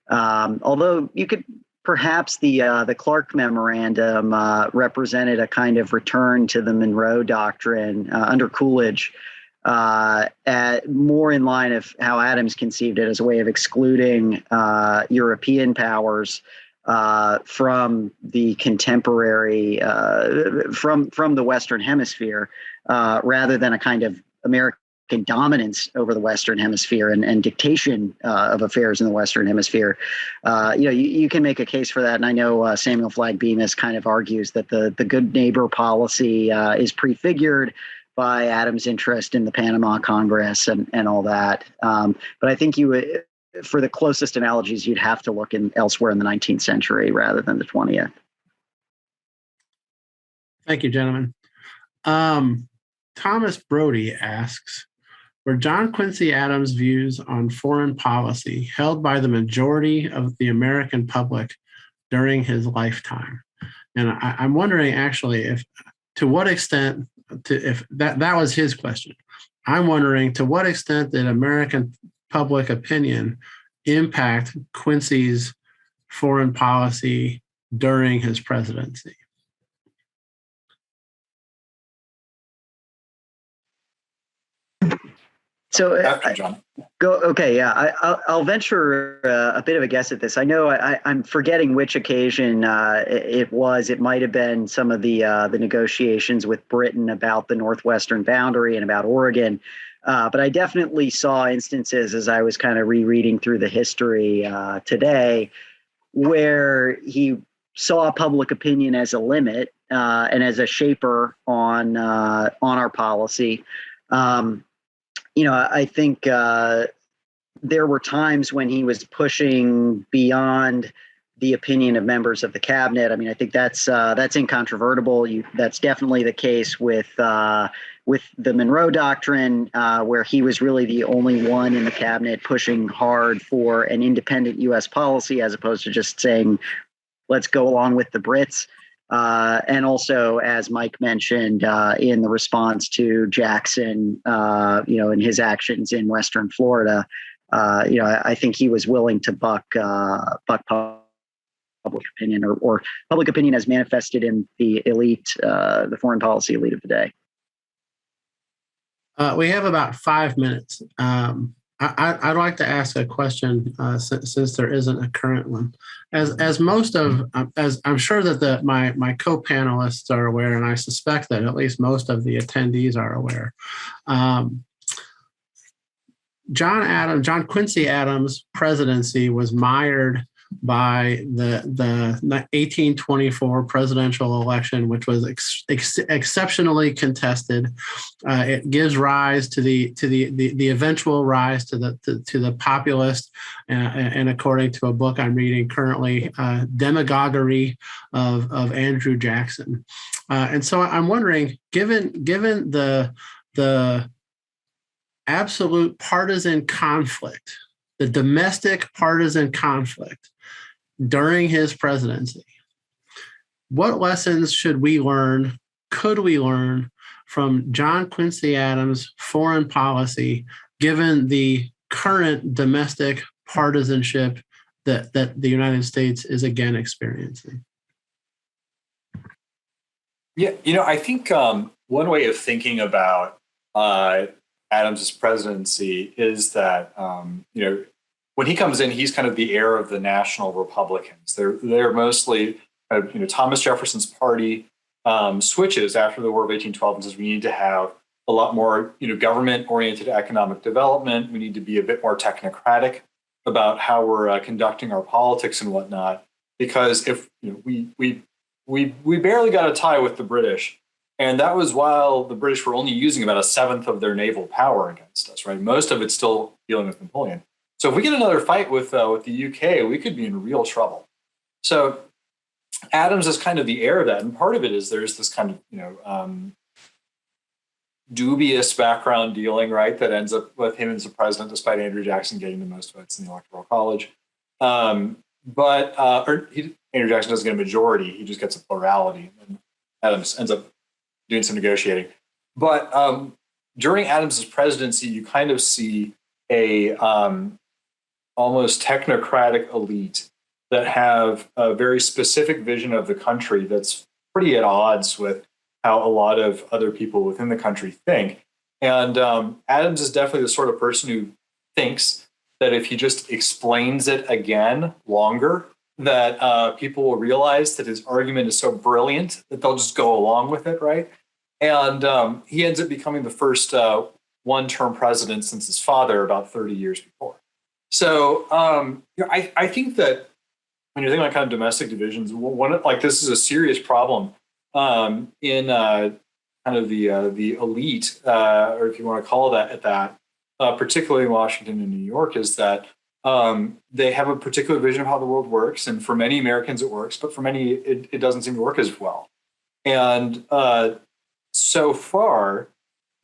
Although you could perhaps the Clark Memorandum represented a kind of return to the Monroe Doctrine under Coolidge, more in line of how Adams conceived it, as a way of excluding European powers from the contemporary, from the Western Hemisphere, rather than a kind of American dominance over the Western Hemisphere and dictation of affairs in the Western Hemisphere. You can make a case for that. And I know Samuel Flagg Bemis kind of argues that the good neighbor policy is prefigured by Adams' interest in the Panama Congress and all that. But I think for the closest analogies, you'd have to look elsewhere in the 19th century rather than the 20th. Thank you, gentlemen. Thomas Brody asks, were John Quincy Adams' views on foreign policy held by the majority of the American public during his lifetime? And I'm wondering, actually, if that was his question. I'm wondering, to what extent did American public opinion impact Quincy's foreign policy during his presidency? So After John. I'll venture a bit of a guess at this. I know I'm forgetting which occasion it was. It might have been some of the negotiations with Britain about the northwestern boundary and about Oregon. But I definitely saw instances as I was kind of rereading through the history today, where he saw public opinion as a limit and as a shaper on our policy. I think there were times when he was pushing beyond the opinion of members of the cabinet. I mean, I think that's incontrovertible. That's definitely the case with the Monroe Doctrine, where he was really the only one in the cabinet pushing hard for an independent U.S. policy, as opposed to just saying, let's go along with the Brits. And also, as Mike mentioned, in the response to Jackson, in his actions in Western Florida, I think he was willing to buck public opinion or public opinion as manifested in the elite, the foreign policy elite of the day. We have about 5 minutes. I'd like to ask a question since there isn't a current one. As I'm sure that my co-panelists are aware, and I suspect that at least most of the attendees are aware. John Quincy Adams' presidency was mired by the 1824 presidential election, which was exceptionally contested. It gives rise to the eventual rise to the populist, and according to a book I'm reading currently, demagoguery of Andrew Jackson. And so I'm wondering, given the absolute partisan conflict, the domestic partisan conflict during his presidency, what lessons should we learn, could we learn from John Quincy Adams' foreign policy, given the current domestic partisanship that the United States is again experiencing? Yeah, I think one way of thinking about Adams's presidency is that when he comes in, he's kind of the heir of the national Republicans. They're mostly Thomas Jefferson's party switches after the War of 1812 and says we need to have a lot more government-oriented economic development. We need to be a bit more technocratic about how we're conducting our politics and whatnot. Because if we barely got a tie with the British. And that was while the British were only using about 1/7 of their naval power against us, right? Most of it's still dealing with Napoleon. So if we get another fight with the UK, we could be in real trouble. So Adams is kind of the heir of that. And part of it is there's this kind of, dubious background dealing, right? That ends up with him as the president, despite Andrew Jackson getting the most votes in the Electoral College. Andrew Jackson doesn't get a majority. He just gets a plurality. And Adams ends up doing some negotiating. But during Adams's presidency, you kind of see a almost technocratic elite that have a very specific vision of the country that's pretty at odds with how a lot of other people within the country think. And Adams is definitely the sort of person who thinks that if he just explains it again longer, that people will realize that his argument is so brilliant that they'll just go along with it, right? And he ends up becoming the first one-term president since his father about 30 years before. So I think that when you're thinking about kind of domestic divisions, this is a serious problem in kind of the elite, or if you want to call that particularly in Washington and New York, is that they have a particular vision of how the world works. And for many Americans, it works, but for many, it doesn't seem to work as well. And so far,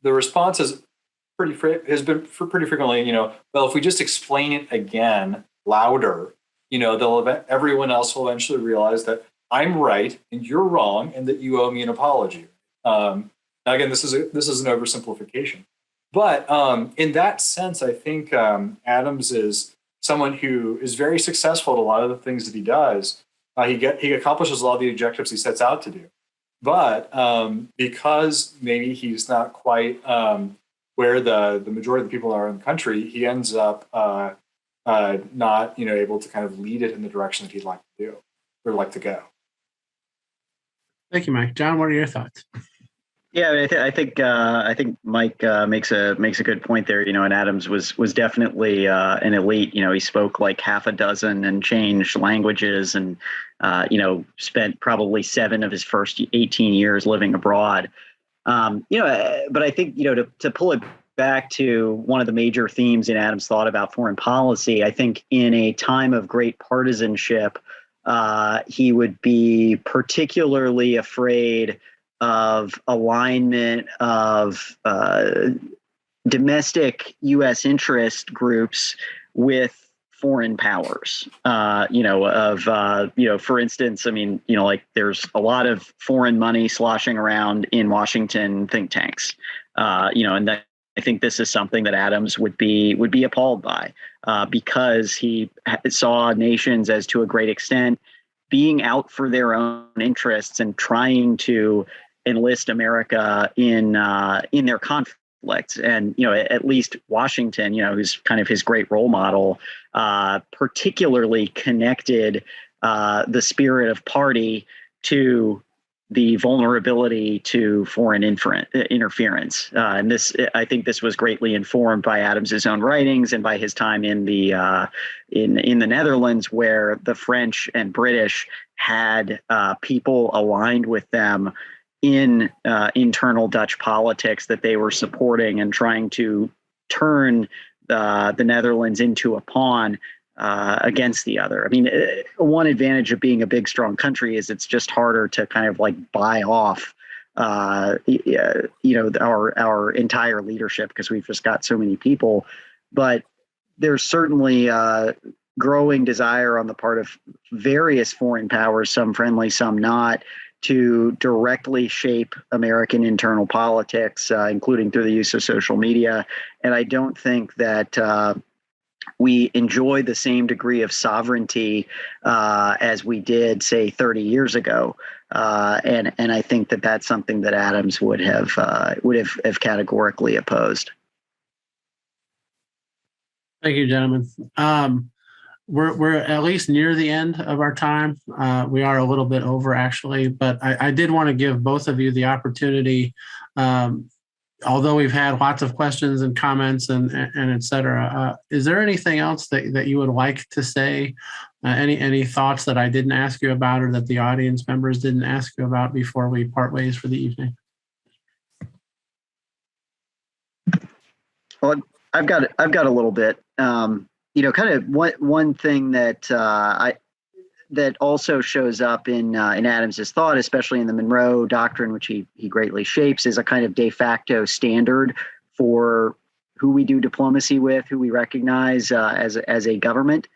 the response has been pretty frequently, well, if we just explain it again louder, everyone else will eventually realize that I'm right and you're wrong, and that you owe me an apology. Now, again, this is an oversimplification, but in that sense, I think Adams is someone who is very successful at a lot of the things that he does. He accomplishes a lot of the objectives he sets out to do. But because maybe he's not quite where the majority of the people are in the country, he ends up not able to kind of lead it in the direction that he'd like to do or like to go. Thank you, Mike. John, what are your thoughts? Yeah, I think Mike makes a good point there. And Adams was definitely an elite. He spoke like half a dozen and changed languages, and spent probably 7 of his first 18 years living abroad. But I think to pull it back to one of the major themes in Adams' thought about foreign policy, I think in a time of great partisanship, he would be particularly afraid of alignment of domestic U.S. interest groups with foreign powers. For instance, there's a lot of foreign money sloshing around in Washington think tanks, and that I think this is something that Adams would be appalled by, because he saw nations as to a great extent being out for their own interests and trying to enlist America in their conflicts. And at least Washington, who's kind of his great role model, particularly connected the spirit of party to the vulnerability to foreign interference. And this, I think, this was greatly informed by Adams's own writings and by his time in the Netherlands, where the French and British had people aligned with them in internal Dutch politics that they were supporting and trying to turn the Netherlands into a pawn against the other. I mean, one advantage of being a big, strong country is it's just harder to kind of like buy off, our entire leadership, because we've just got so many people. But there's certainly growing desire on the part of various foreign powers, some friendly, some not, to directly shape American internal politics, including through the use of social media. And I don't think that we enjoy the same degree of sovereignty as we did, say, 30 years ago. And I think that that's something that Adams would have categorically opposed. Thank you, gentlemen. We're at least near the end of our time. We are a little bit over, actually, but I did want to give both of you the opportunity, although we've had lots of questions and comments and et cetera. Is there anything else that you would like to say? Any thoughts that I didn't ask you about or that the audience members didn't ask you about before we part ways for the evening? Well, I've got a little bit. Kind of one thing that that also shows up in Adams's thought, especially in the Monroe Doctrine, which he greatly shapes, is a kind of de facto standard for who we do diplomacy with, who we recognize as a government.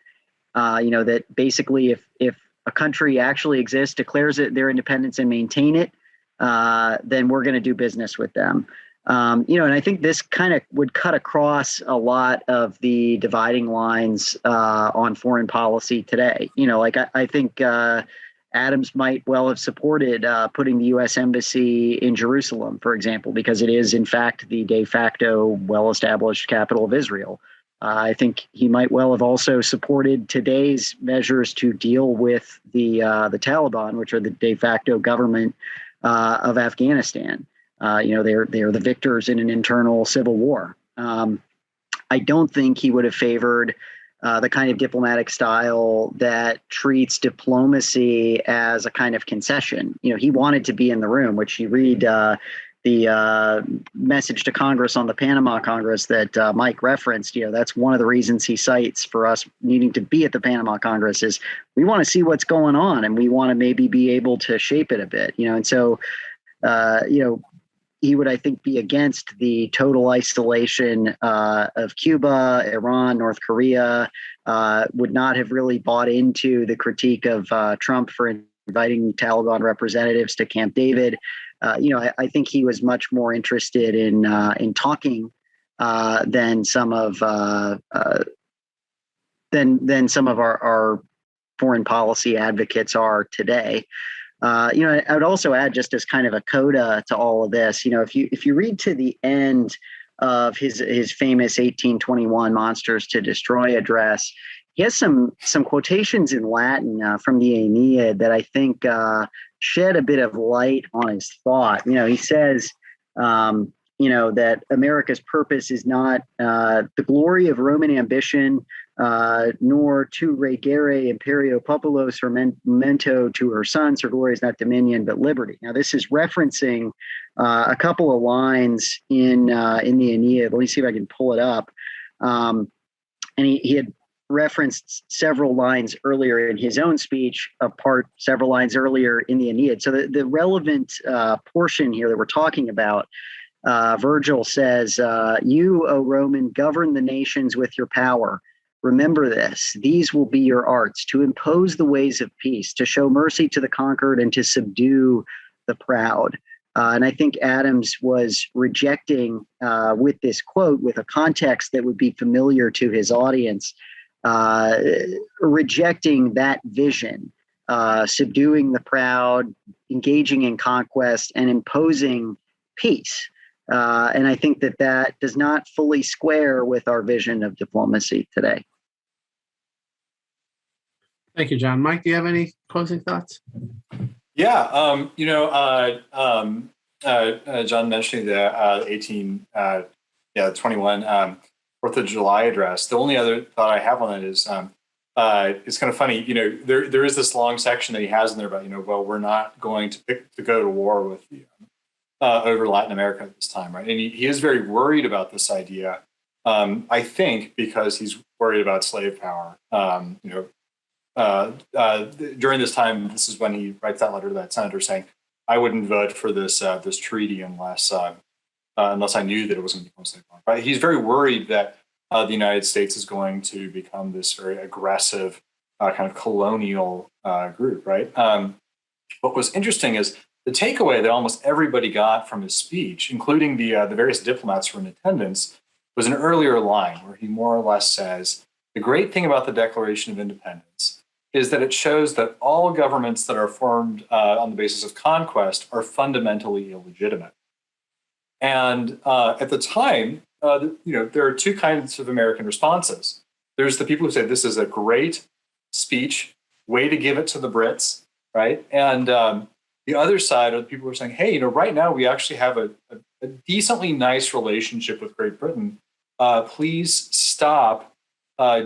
That basically, if a country actually exists, declares their independence and maintain it, then we're going to do business with them. And I think this kind of would cut across a lot of the dividing lines on foreign policy today. I think Adams might well have supported putting the U.S. Embassy in Jerusalem, for example, because it is, in fact, the de facto well-established capital of Israel. I think he might well have also supported today's measures to deal with the Taliban, which are the de facto government of Afghanistan. They're the victors in an internal civil war. I don't think he would have favored the kind of diplomatic style that treats diplomacy as a kind of concession. He wanted to be in the room, which you read the message to Congress on the Panama Congress that Mike referenced. That's one of the reasons he cites for us needing to be at the Panama Congress is we want to see what's going on and we want to maybe be able to shape it a bit. And so, he would, I think, be against the total isolation of Cuba, Iran, North Korea, would not have really bought into the critique of Trump for inviting Taliban representatives to Camp David. I think he was much more interested in talking than some of our foreign policy advocates are today. I would also add, just as kind of a coda to all of this, if you read to the end of his famous 1821 Monsters to Destroy address, he has some quotations in Latin from the Aeneid that I think shed a bit of light on his thought. He says, that America's purpose is not the glory of Roman ambition, nor to regere imperio populos or memento to her sons. Her glory is not dominion, but liberty. Now, this is referencing a couple of lines in the Aeneid. Let me see if I can pull it up. And he had referenced several lines earlier in his own speech, several lines earlier in the Aeneid. So the relevant portion here that we're talking about, Virgil says, "You, O Roman, govern the nations with your power. Remember this, these will be your arts, to impose the ways of peace, to show mercy to the conquered, and to subdue the proud." And I think Adams was rejecting, with this quote, with a context that would be familiar to his audience, rejecting that vision, subduing the proud, engaging in conquest, and imposing peace. And I think that does not fully square with our vision of diplomacy today. Thank you, John. Mike, do you have any closing thoughts? Yeah, John mentioned the 21 4th of July address. The only other thought I have on that is it's kind of funny. There is this long section that he has in there about well, we're not going to go to war with you over Latin America at this time, right? And he is very worried about this idea. I think because he's worried about slave power. During this time, this is when he writes that letter to that senator saying, "I wouldn't vote for this treaty unless I knew that it was going to become slave power." Right? He's very worried that the United States is going to become this very aggressive kind of colonial group. Right? What was interesting is the takeaway that almost everybody got from his speech, including the various diplomats who were in attendance, was an earlier line where he more or less says, "The great thing about the Declaration of Independence is that it shows that all governments that are formed on the basis of conquest are fundamentally illegitimate." And at the time, there are two kinds of American responses. There's the people who say this is a great speech, way to give it to the Brits, right? And the other side are the people who are saying, hey, right now we actually have a decently nice relationship with Great Britain. Please stop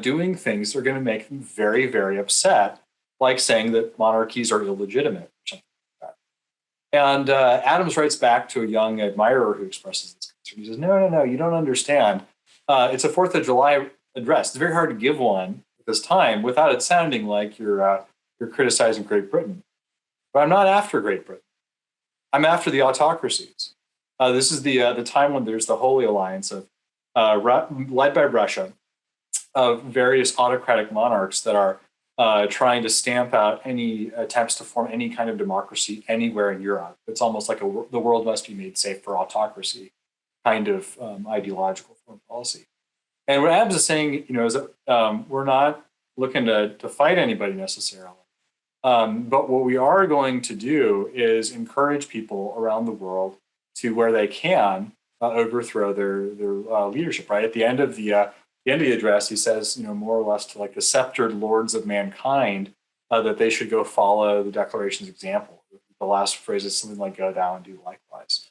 doing things that are going to make them very, very upset, like saying that monarchies are illegitimate or something like that. And Adams writes back to a young admirer who expresses this concern. He says, no, you don't understand. It's a 4th of July address. It's very hard to give one at this time without it sounding like you're criticizing Great Britain. But I'm not after Great Britain. I'm after the autocracies. This is the time when there's the Holy Alliance of led by Russia, of various autocratic monarchs that are trying to stamp out any attempts to form any kind of democracy anywhere in Europe. It's almost like the world must be made safe for autocracy kind of ideological foreign policy. And what Adams is saying, is that we're not looking to fight anybody necessarily. But what we are going to do is encourage people around the world to, where they can, overthrow their leadership. Right at the end of the address, he says, more or less to like the sceptered lords of mankind, that they should go follow the Declaration's example. The last phrase is something like "Go thou and do likewise."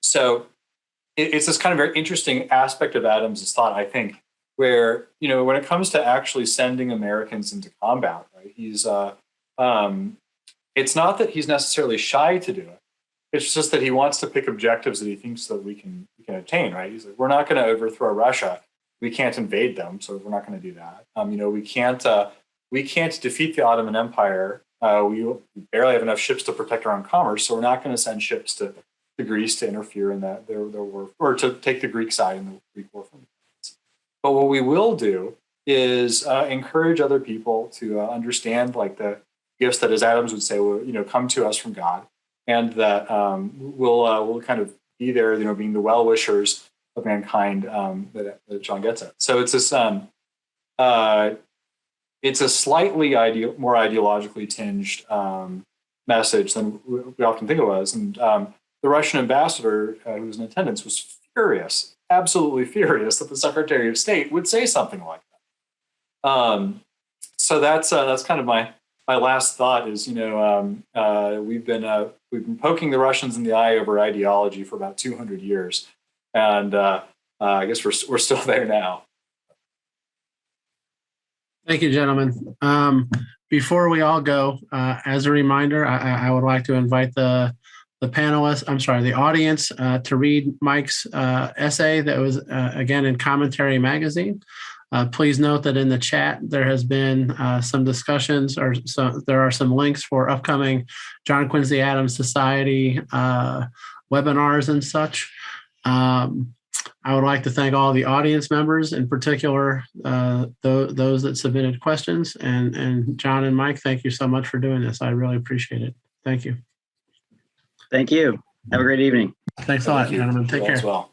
So it's this kind of very interesting aspect of Adams's thought, I think, where when it comes to actually sending Americans into combat, right? He's it's not that he's necessarily shy to do it. It's just that he wants to pick objectives that he thinks that we can attain, right? He's like, we're not going to overthrow Russia. We can't invade them, so we're not going to do that. We can't defeat the Ottoman Empire. We barely have enough ships to protect our own commerce, so we're not going to send ships to Greece to interfere in that their war, or to take the Greek side in the Greek war. But what we will do is encourage other people to understand, like, the gifts that, as Adams would say, will come to us from God, and that we'll kind of be there, being the well-wishers of mankind that John gets at. So it's this it's a slightly more ideologically tinged message than we often think it was. And the Russian ambassador who was in attendance was furious, absolutely furious, that the Secretary of State would say something like that. So that's kind of my last thought is, we've been poking the Russians in the eye over ideology for about 200 years, and I guess we're still there now. Thank you, gentlemen. Before we all go, as a reminder, I would like to invite the audience to read Mike's essay that was again in Commentary Magazine. Please note that in the chat there has been some discussions, or there are some links for upcoming John Quincy Adams Society webinars and such. I would like to thank all the audience members, in particular those that submitted questions. And John and Mike, thank you so much for doing this. I really appreciate it. Thank you. Thank you. Have a great evening. Thanks a lot, gentlemen. Take care. As well.